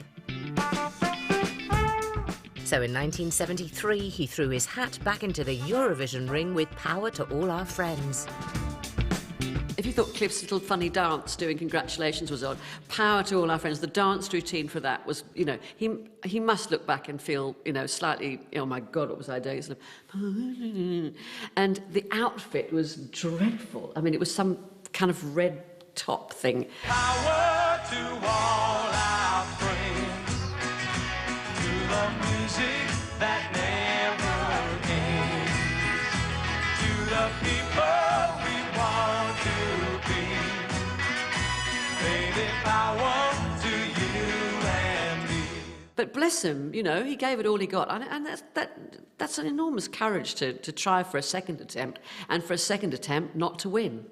So in 1973, he threw his hat back into the Eurovision ring with Power to All Our Friends. If you thought Cliff's little funny dance doing Congratulations was odd, Power to All Our Friends, the dance routine for that was, you know, he must look back and feel, you know, slightly, oh my God, what was I doing? Sort of, and the outfit was dreadful. I mean, it was some kind of red top thing. Power to all our friends, to the music that never ends, to the people we want to be. Baby, power to you and me. But bless him, you know, he gave it all he got. And that's an enormous courage to try for a second attempt, and for a second attempt not to win.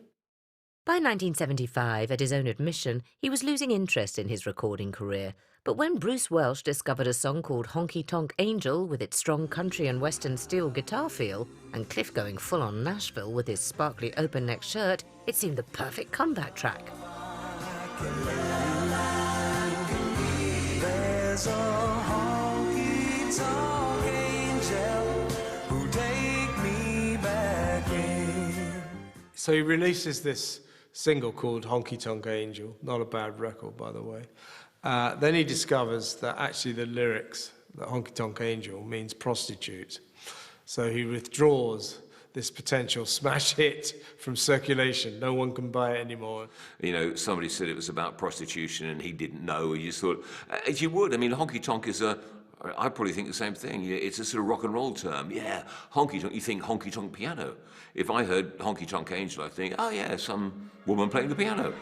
By 1975, at his own admission, he was losing interest in his recording career. But when Bruce Welch discovered a song called Honky Tonk Angel with its strong country and western steel guitar feel, and Cliff going full-on Nashville with his sparkly open-neck shirt, it seemed the perfect comeback track. There's a honky tonk angel who'll take me back in. So he releases this single called Honky Tonk Angel, not a bad record, by the way. Then he discovers that actually the lyrics, that Honky Tonk Angel, means prostitute. So he withdraws this potential smash hit from circulation. No one can buy it anymore. You know, somebody said it was about prostitution and he didn't know. He just thought, as you would. I mean, honky tonk is I probably think the same thing. It's a sort of rock and roll term. Yeah, honky tonk, you think honky tonk piano. If I heard Honky Tonk Angel, I think, oh yeah, some woman playing the piano.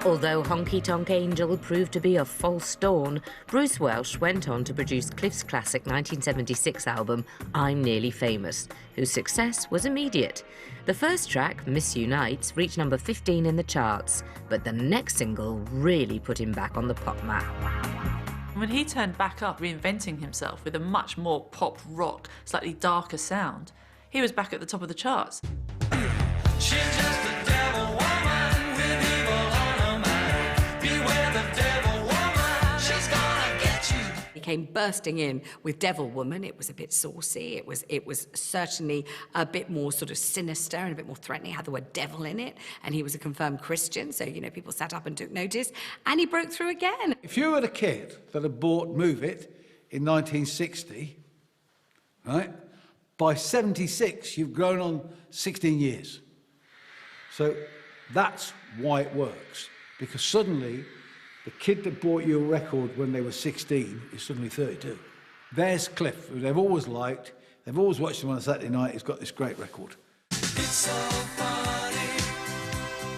Although Honky Tonk Angel proved to be a false dawn, Bruce Welch went on to produce Cliff's classic 1976 album, I'm Nearly Famous, whose success was immediate. The first track, Miss You Nights, reached number 15 in the charts, but the next single really put him back on the pop map. When he turned back up, reinventing himself with a much more pop rock, slightly darker sound, he was back at the top of the charts. She's just a devil woman with evil on her mind. Beware the devil woman, she's gonna get you. He came bursting in with Devil Woman. It was a bit saucy. It was certainly a bit more sort of sinister and a bit more threatening. It had the word devil in it, and he was a confirmed Christian, so, you know, people sat up and took notice, and he broke through again. If you were a kid that had bought Move It in 1960, right, by 76, you've grown on 16 years. So that's why it works, because suddenly the kid that bought you a record when they were 16 is suddenly 32. There's Cliff, who they've always liked. They've always watched him on a Saturday night. He's got this great record. It's so funny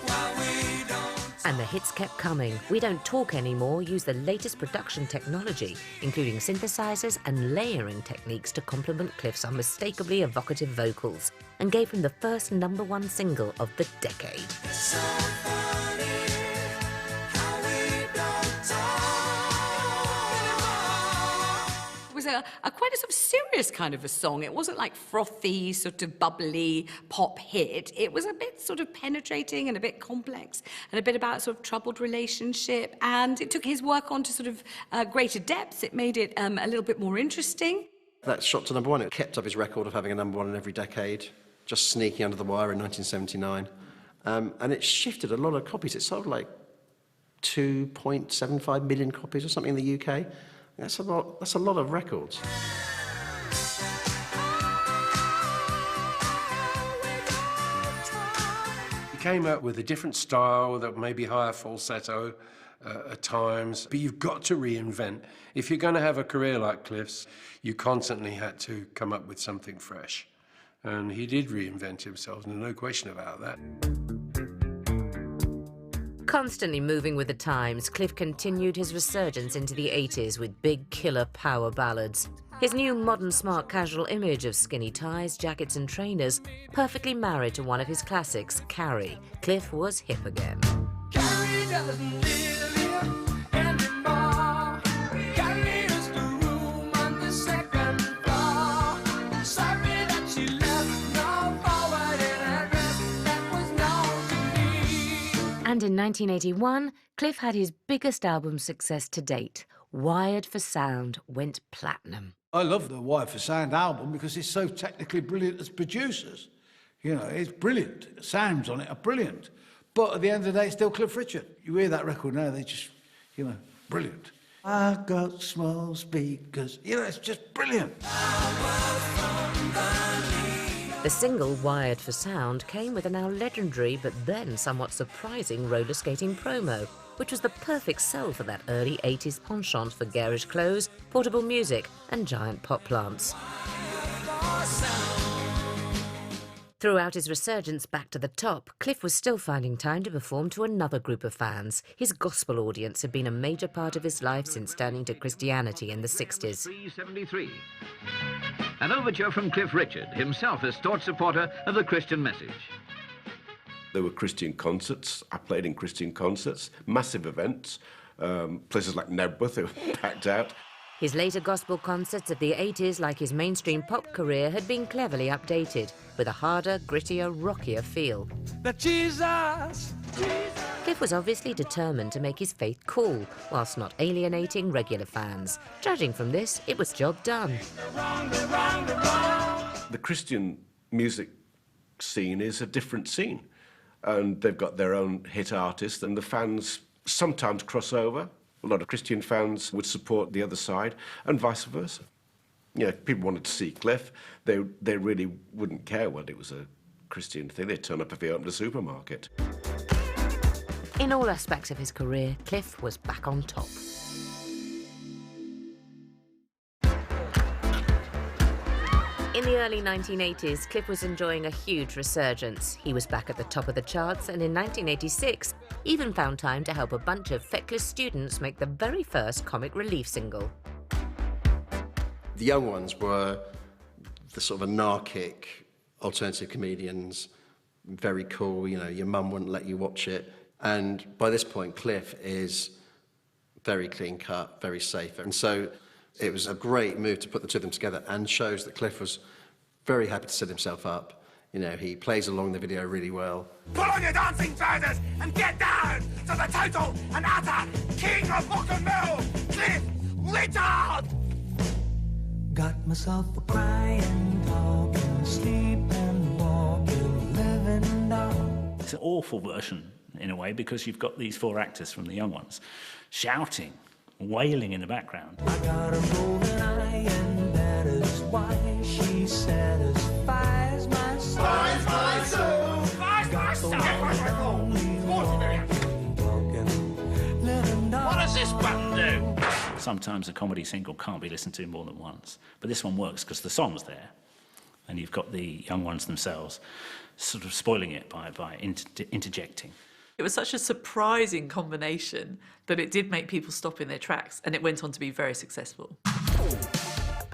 why we don't. And the hits kept coming. We Don't Talk Anymore used the latest production technology, including synthesizers and layering techniques to complement Cliff's unmistakably evocative vocals, and gave him the first #1 single of the decade. It was quite a sort of serious kind of a song. It wasn't like frothy, sort of bubbly pop hit. It was a bit sort of penetrating and a bit complex and a bit about sort of troubled relationship. And it took his work on to sort of greater depths. It made it a little bit more interesting. That shot to #1, it kept up his record of having a #1 in every decade, just sneaking under the wire in 1979. And it shifted a lot of copies. It sold like 2.75 million copies or something in the UK. That's a lot of records. He came out with a different style that may be higher falsetto at times, but you've got to reinvent. If you're going to have a career like Cliff's, you constantly had to come up with something fresh. And he did reinvent himself, no question about that. Constantly moving with the times, Cliff continued his resurgence into the 80s with big killer power ballads. His new modern smart casual image of skinny ties, jackets and trainers perfectly married to one of his classics, Carrie. Cliff was hip again. Carrie doesn't live here anymore. Carrie is the room on the second floor. Sorry that she left no forward in her dress that was known to me. And in 1981, Cliff had his biggest album success to date. Wired for Sound went platinum. I love the Wired for Sound album because it's so technically brilliant as producers. You know, it's brilliant. The sounds on it are brilliant. But at the end of the day, it's still Cliff Richard. You hear that record now, they just, you know, brilliant. I got small speakers. You know, it's just brilliant. The single Wired for Sound came with a now legendary but then somewhat surprising roller skating promo, which was the perfect sell for that early 80s penchant for garish clothes, portable music and giant pot plants. Throughout his resurgence back to the top, Cliff was still finding time to perform to another group of fans. His gospel audience had been a major part of his life since turning to Christianity in the 60s. 373. An overture from Cliff Richard, himself a staunch supporter of the Christian message. There were Christian concerts. I played in Christian concerts, massive events. Places like Nebworth, they were packed out. His later gospel concerts of the 80s, like his mainstream pop career, had been cleverly updated, with a harder, grittier, rockier feel. That Jesus. Cliff was obviously determined to make his faith cool, whilst not alienating regular fans. Judging from this, it was job done. The Christian music scene is a different scene, and they've got their own hit artists, and the fans sometimes cross over. A lot of Christian fans would support the other side, and vice versa. You know, people wanted to see Cliff. They really wouldn't care whether it was a Christian thing. They'd turn up if he opened a supermarket. In all aspects of his career, Cliff was back on top. In the early 1980s, Cliff was enjoying a huge resurgence. He was back at the top of the charts, and in 1986, even found time to help a bunch of feckless students make the very first comic relief single. The young ones were the sort of anarchic alternative comedians, very cool, you know, your mum wouldn't let you watch it. And by this point, Cliff is very clean cut, very safe. And so it was a great move to put the two of them together, and shows that Cliff was very happy to set himself up. You know, he plays along the video really well. Put on your dancing trousers and get down to the total and utter king of rock and roll, Cliff Richard! Got myself a crying, talking, sleeping, walking, living down. It's an awful version, in a way, because you've got these four actors from the young ones shouting, wailing in the background. I got a roving eye, and that is why she satisfies my soul. Fies my soul! Fies my soul! What does this button do? Sometimes a comedy single can't be listened to more than once, but this one works because the song's there, and you've got the young ones themselves sort of spoiling it by interjecting. It was such a surprising combination that it did make people stop in their tracks, and it went on to be very successful.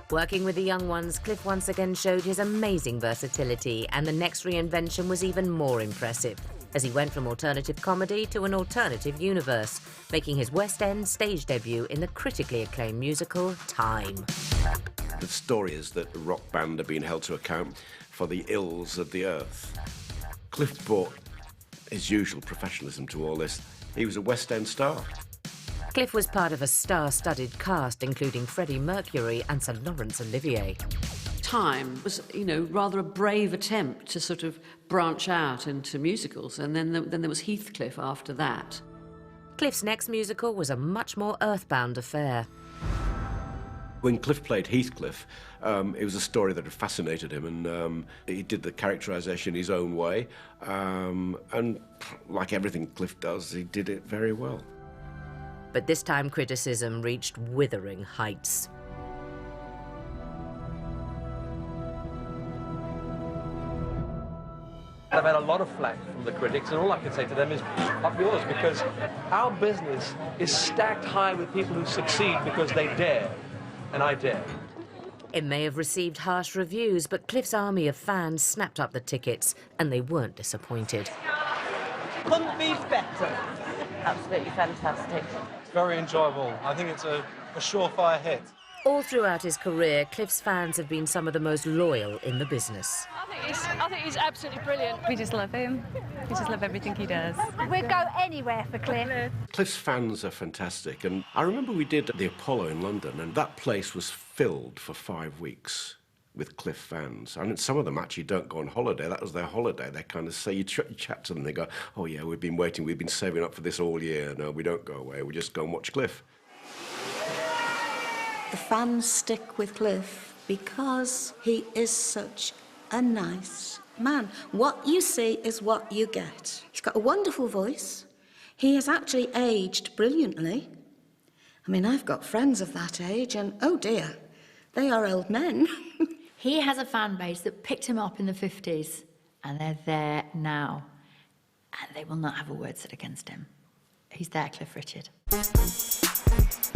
Working with the young ones, Cliff once again showed his amazing versatility, and the next reinvention was even more impressive, as he went from alternative comedy to an alternative universe, making his West End stage debut in the critically acclaimed musical Time. The story is that the rock band have been held to account for the ills of the earth. Cliff brought his usual professionalism to all this. He was a West End star. Cliff was part of a star-studded cast, including Freddie Mercury and Sir Laurence Olivier. Time was, you know, rather a brave attempt to sort of branch out into musicals, and then there was Heathcliff after that. Cliff's next musical was a much more earthbound affair. When Cliff played Heathcliff, it was a story that had fascinated him, and he did the characterisation his own way, and like everything Cliff does, he did it very well. But this time criticism reached withering heights. I've had a lot of flack from the critics, and all I can say to them is up yours, because our business is stacked high with people who succeed because they dare, and I dare. It may have received harsh reviews, but Cliff's army of fans snapped up the tickets, and they weren't disappointed. Couldn't be better. Absolutely fantastic. Very enjoyable. I think it's a surefire hit. All throughout his career, Cliff's fans have been some of the most loyal in the business. I think he's absolutely brilliant. We just love him. We just love everything he does. We'd go anywhere for Cliff. Cliff's fans are fantastic, and I remember we did the Apollo in London, and that place was filled for 5 weeks with Cliff fans. And some of them actually don't go on holiday. That was their holiday. They kind of say, you chat to them, they go, oh yeah, we've been waiting, we've been saving up for this all year. No, we don't go away, we just go and watch Cliff. The fans stick with Cliff because he is such a nice man. What you see is what you get. He's got a wonderful voice. He has actually aged brilliantly. I mean, I've got friends of that age, and oh dear, they are old men. He has a fan base that picked him up in the 50s, and they're there now. And they will not have a word said against him. He's there, Cliff Richard.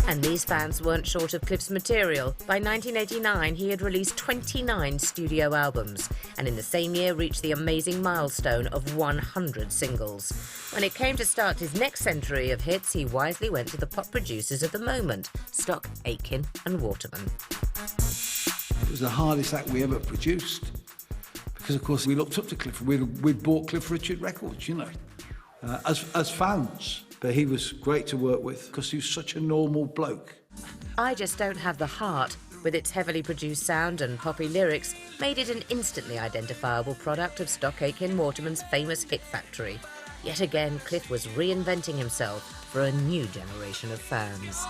And these fans weren't short of Cliff's material. By 1989, he had released 29 studio albums, and in the same year reached the amazing milestone of 100 singles. When it came to start his next century of hits, he wisely went to the pop producers of the moment, Stock, Aitken and Waterman. It was the hardest act we ever produced, because of course we looked up to Cliff. We'd bought Cliff Richard records, you know, as fans. But he was great to work with because he was such a normal bloke. I Just Don't Have the Heart, with its heavily produced sound and poppy lyrics, made it an instantly identifiable product of Stock Aitken Waterman's famous hit factory. Yet again, Cliff was reinventing himself for a new generation of fans.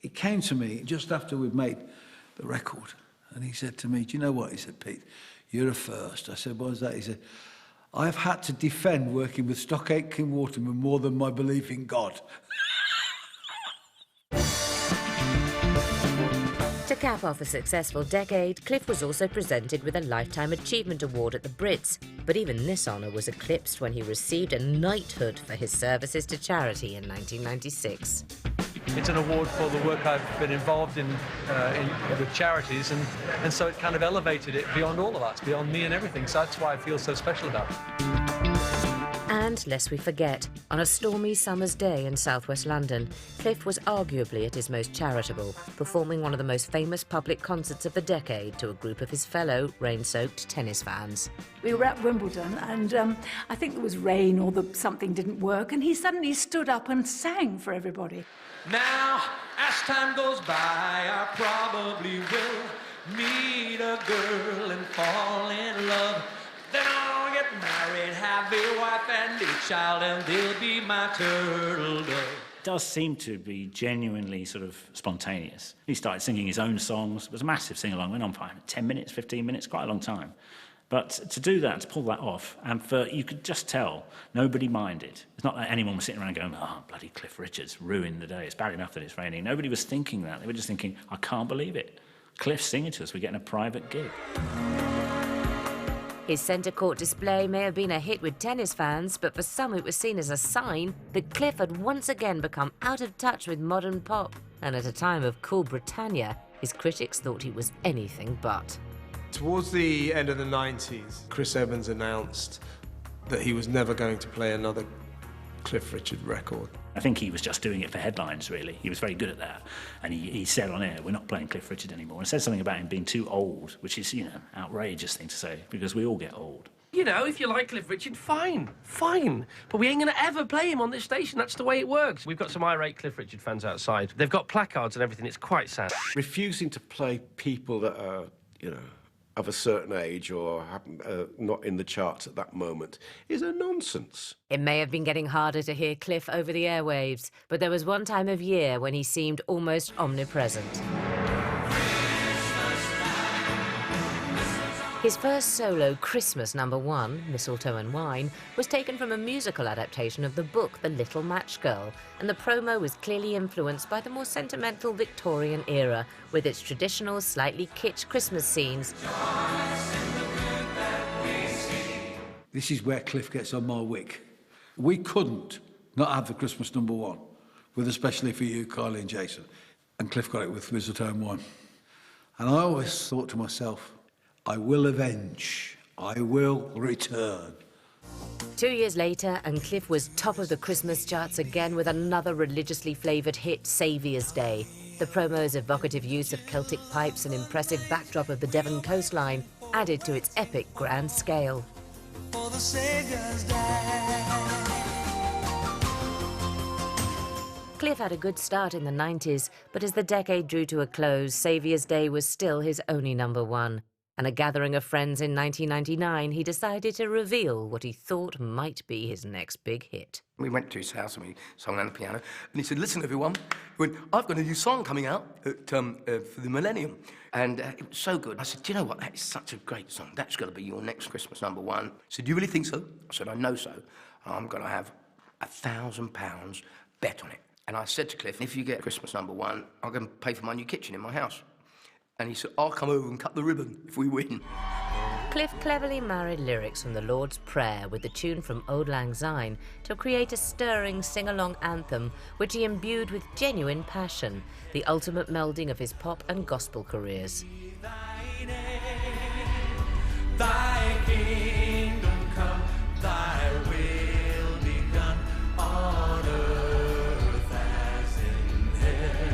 He came to me just after we'd made the record, and he said to me, do you know what? He said, Pete, you're a first. I said, what was that? He said, I've had to defend working with Stock Aitken Waterman more than my belief in God. To cap off a successful decade, Cliff was also presented with a Lifetime Achievement Award at the Brits, but even this honour was eclipsed when he received a knighthood for his services to charity in 1996. It's an award for the work I've been involved in with charities, and so it kind of elevated it beyond all of us, beyond me and everything. So that's why I feel so special about it. And lest we forget, on a stormy summer's day in southwest London, Cliff was arguably at his most charitable, performing one of the most famous public concerts of the decade to a group of his fellow rain-soaked tennis fans. We were at Wimbledon, and I think there was rain or something didn't work, and he suddenly stood up and sang for everybody. Now, as time goes by, I probably will meet a girl and fall in love. Then I'll get married, have a wife and a child, and they'll be my turtle dove. It does seem to be genuinely sort of spontaneous. He started singing his own songs. It was a massive sing-along, went on for 10 minutes, 15 minutes, quite a long time. But to do that, to pull that off, and you could just tell nobody minded. It's not like anyone was sitting around going, oh, bloody Cliff Richard's ruined the day. It's bad enough that it's raining. Nobody was thinking that. They were just thinking, I can't believe it. Cliff's singing to us, we're getting a private gig. His centre court display may have been a hit with tennis fans, but for some it was seen as a sign that Cliff had once again become out of touch with modern pop. And at a time of cool Britannia, his critics thought he was anything but. Towards the end of the 90s, Chris Evans announced that he was never going to play another Cliff Richard record. I think he was just doing it for headlines, really. He was very good at that. And he said on air, we're not playing Cliff Richard anymore. And said something about him being too old, which is, outrageous thing to say, because we all get old. You know, if you like Cliff Richard, fine. But we ain't going to ever play him on this station. That's the way it works. We've got some irate Cliff Richard fans outside. They've got placards and everything. It's quite sad. Refusing to play people that are, of a certain age or not in the charts at that moment is a nonsense. It may have been getting harder to hear Cliff over the airwaves, but there was one time of year when he seemed almost omnipresent. His first solo Christmas #1, Mistletoe and Wine, was taken from a musical adaptation of the book The Little Match Girl, and the promo was clearly influenced by the more sentimental Victorian era, with its traditional, slightly kitsch Christmas scenes. This is where Cliff gets on my wick. We couldn't not have the Christmas #1, with especially for you, Kylie and Jason. And Cliff got it with Mistletoe and Wine. And I always thought to myself, I will avenge. I will return. 2 years later, and Cliff was top of the Christmas charts again with another religiously flavoured hit, Saviour's Day. The promo's evocative use of Celtic pipes and impressive backdrop of the Devon coastline added to its epic grand scale. For the Saviour's Day. Cliff had a good start in the 90s, but as the decade drew to a close, Saviour's Day was still his only #1. And a gathering of friends in 1999, he decided to reveal what he thought might be his next big hit. We went to his house and we sang on the piano, and he said, listen, everyone, he went, I've got a new song coming out for the millennium. And it was so good. I said, do you know what, that is such a great song. That's got to be your next Christmas #1. He said, do you really think so? I said, I know so. I'm going to have £1,000 bet on it. And I said to Cliff, if you get Christmas #1, I'm going to pay for my new kitchen in my house. And he said, I'll come over and cut the ribbon if we win. Cliff cleverly married lyrics from the Lord's Prayer with the tune from Auld Lang Syne to create a stirring sing-along anthem which he imbued with genuine passion, the ultimate melding of his pop and gospel careers. Thy kingdom come, thy will be done on earth as in heaven.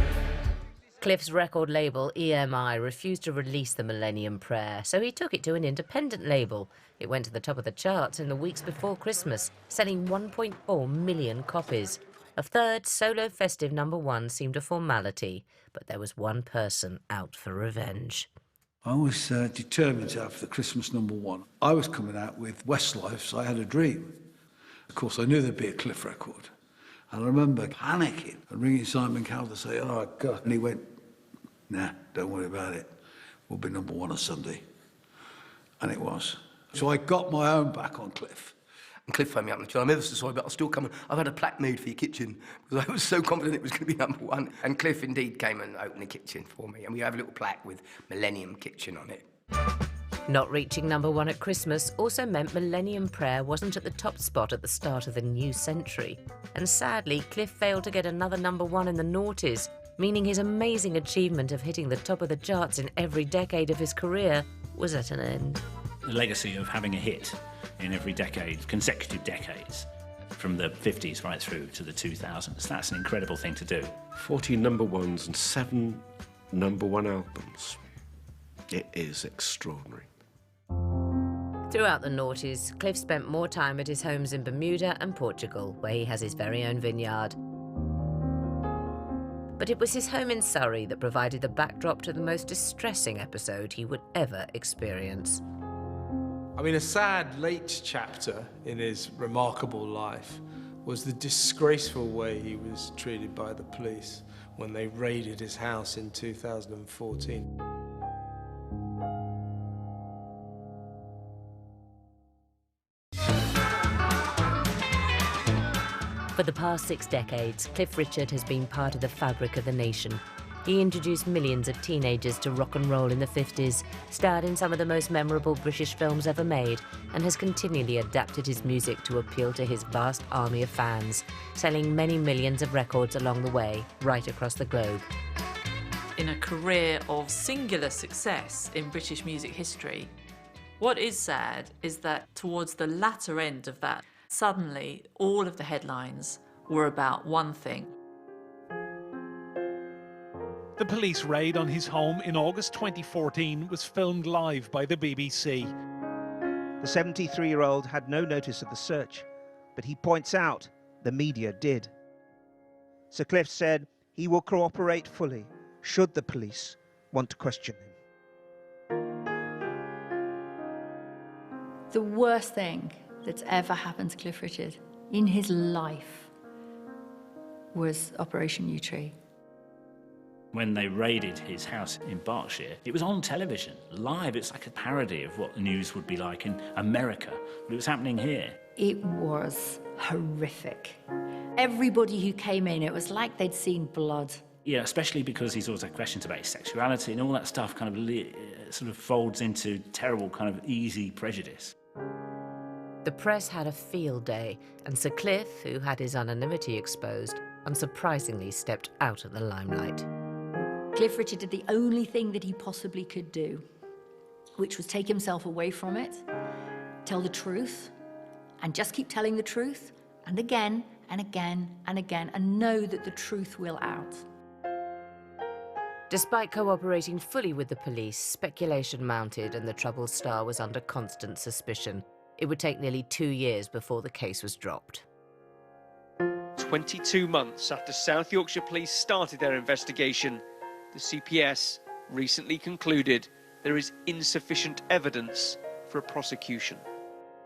Cliff's record label, EMI, refused to release the Millennium Prayer, so he took it to an independent label. It went to the top of the charts in the weeks before Christmas, selling 1.4 million copies. A third solo festive #1 seemed a formality, but there was one person out for revenge. I was determined to have the Christmas #1. I was coming out with Westlife's I Had a Dream. Of course, I knew there'd be a Cliff record. And I remember panicking and ringing Simon Cowell to say, oh, God. And he went, nah, don't worry about it. We'll be #1 on Sunday. And it was. So I got my own back on Cliff. And Cliff phoned me up and said, I'm ever so sorry, but I'll still come. I've had a plaque made for your kitchen because I was so confident it was going to be #1. And Cliff indeed came and opened the kitchen for me. And we have a little plaque with Millennium Kitchen on it. Not reaching #1 at Christmas also meant Millennium Prayer wasn't at the top spot at the start of the new century. And sadly, Cliff failed to get another #1 in the noughties, meaning his amazing achievement of hitting the top of the charts in every decade of his career was at an end. The legacy of having a hit in every decade, consecutive decades, from the 50s right through to the 2000s, that's an incredible thing to do. 14 #1s and 7 #1 albums. It is extraordinary. Throughout the noughties, Cliff spent more time at his homes in Bermuda and Portugal, where he has his very own vineyard. But it was his home in Surrey that provided the backdrop to the most distressing episode he would ever experience. I mean, a sad late chapter in his remarkable life was the disgraceful way he was treated by the police when they raided his house in 2014. For the past 6 decades, Cliff Richard has been part of the fabric of the nation. He introduced millions of teenagers to rock and roll in the 50s, starred in some of the most memorable British films ever made, and has continually adapted his music to appeal to his vast army of fans, selling many millions of records along the way, right across the globe. In a career of singular success in British music history, what is sad is that towards the latter end of that, suddenly all of the headlines were about one thing. The police raid on his home in August 2014 was filmed live by the BBC. The 73-year-old had no notice of the search, but he points out the media did. Sir Cliff said he will cooperate fully should the police want to question him. The worst thing that's ever happened to Cliff Richard in his life was Operation Yewtree. When they raided his house in Berkshire, it was on television, live. It's like a parody of what the news would be like in America, but it was happening here. It was horrific. Everybody who came in, it was like they'd seen blood. Yeah, especially because he's always had questions about his sexuality and all that stuff kind of sort of folds into terrible kind of easy prejudice. The press had a field day, and Sir Cliff, who had his anonymity exposed, unsurprisingly stepped out of the limelight. Cliff Richard did the only thing that he possibly could do, which was take himself away from it, tell the truth, and just keep telling the truth, and again, and again, and again, and know that the truth will out. Despite cooperating fully with the police, speculation mounted and the troubled star was under constant suspicion. It would take nearly 2 years before the case was dropped. 22 months after South Yorkshire Police started their investigation, the CPS recently concluded there is insufficient evidence for a prosecution.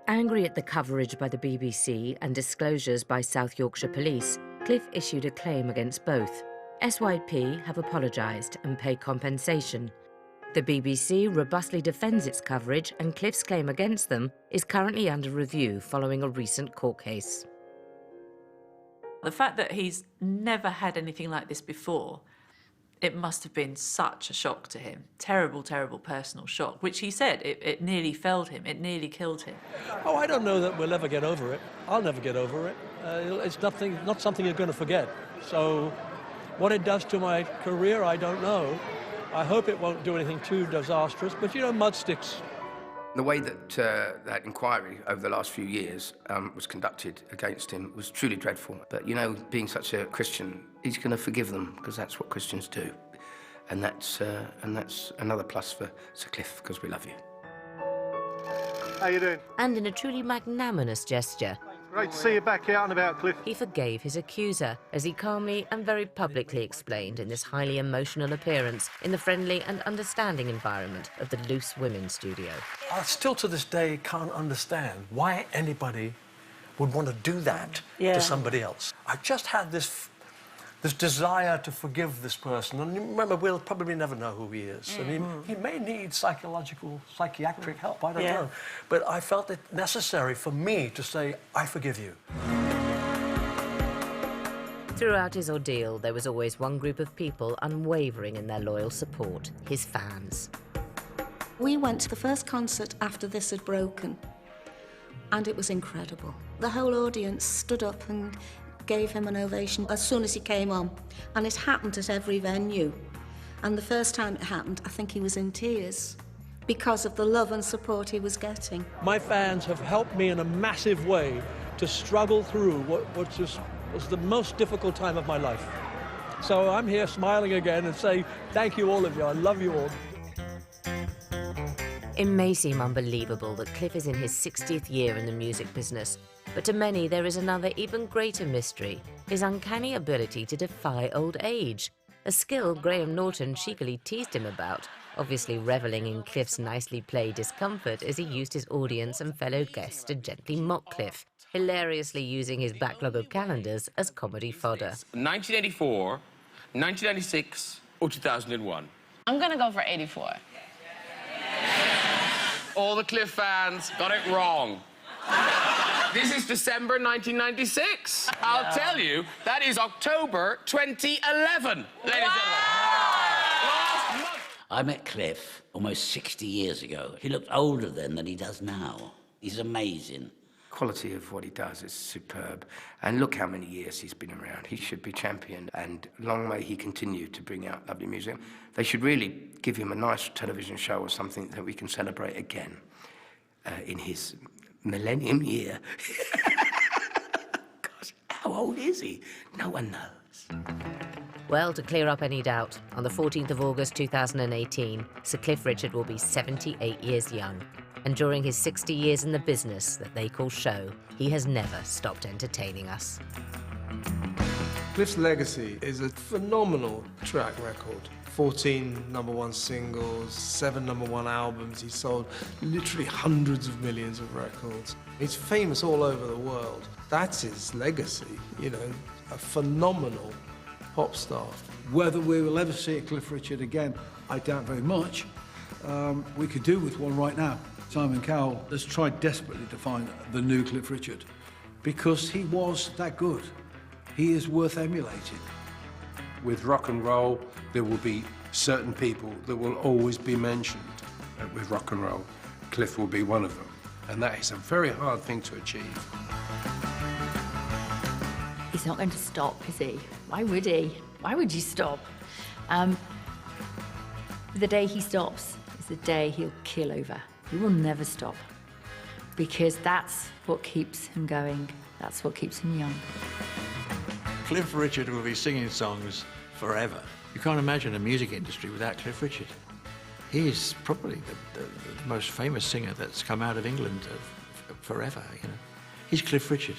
Angry at the coverage by the BBC and disclosures by South Yorkshire Police, Cliff issued a claim against both. SYP have apologised and paid compensation. The BBC robustly defends its coverage, and Cliff's claim against them is currently under review following a recent court case. The fact that he's never had anything like this before, it must have been such a shock to him. Terrible, terrible personal shock, which he said it nearly felled him, it nearly killed him. Oh, I don't know that we'll ever get over it. I'll never get over it. It's not something you're going to forget. So what it does to my career, I don't know. I hope it won't do anything too disastrous, but you know, mud sticks. The way that that inquiry over the last few years was conducted against him was truly dreadful. But, you know, being such a Christian, he's going to forgive them, because that's what Christians do. And that's another plus for Sir Cliff, because we love you. How you doing? And in a truly magnanimous gesture, Great to see you back out and about, Cliff. he forgave his accuser, as he calmly and very publicly explained in this highly emotional appearance in the friendly and understanding environment of the Loose Women's studio. I still to this day can't understand why anybody would want to do that to somebody else. I just had this desire to forgive this person, and remember, we'll probably never know who he is. And he may need psychiatric help, I don't know. But I felt it necessary for me to say, I forgive you. Throughout his ordeal, there was always one group of people unwavering in their loyal support, his fans. We went to the first concert after this had broken, and it was incredible. The whole audience stood up and gave him an ovation as soon as he came on, and it happened at every venue. And the first time it happened, I think he was in tears because of the love and support he was getting. My fans have helped me in a massive way to struggle through what was the most difficult time of my life. So I'm here smiling again and say thank you, all of you. I love you all. It may seem unbelievable that Cliff is in his 60th year in the music business, but to many there is another even greater mystery, his uncanny ability to defy old age, a skill Graham Norton cheekily teased him about, obviously revelling in Cliff's nicely played discomfort as he used his audience and fellow guests to gently mock Cliff, hilariously using his backlog of calendars as comedy fodder. 1984, 1996, or 2001? I'm gonna go for 84. All the Cliff fans got it wrong. This is December 1996. I'll tell you, that is October 2011, ladies and gentlemen. I met Cliff almost 60 years ago. He looked older then than he does now. He's amazing. Quality of what he does is superb. And look how many years he's been around. He should be championed, and long may he continue to bring out lovely music. They should really give him a nice television show or something that we can celebrate again in his millennium year. Gosh, how old is he? No one knows. Well, to clear up any doubt, on the 14th of August 2018, Sir Cliff Richard will be 78 years young. And during his 60 years in the business that they call show, he has never stopped entertaining us. Cliff's legacy is a phenomenal track record. 14 #1 singles, 7 #1 albums. He sold literally hundreds of millions of records. He's famous all over the world. That's his legacy, you know, a phenomenal pop star. Whether we will ever see a Cliff Richard again, I doubt very much. We could do with one right now. Simon Cowell has tried desperately to find the new Cliff Richard because he was that good. He is worth emulating. With rock and roll, there will be certain people that will always be mentioned with rock and roll. Cliff will be one of them, and that is a very hard thing to achieve. He's not going to stop, is he? Why would he? Why would you stop? The day he stops is the day he'll keel over. He will never stop, because that's what keeps him going. That's what keeps him young. Cliff Richard will be singing songs forever. You can't imagine a music industry without Cliff Richard. He's probably the most famous singer that's come out of England forever, you know. He's Cliff Richard.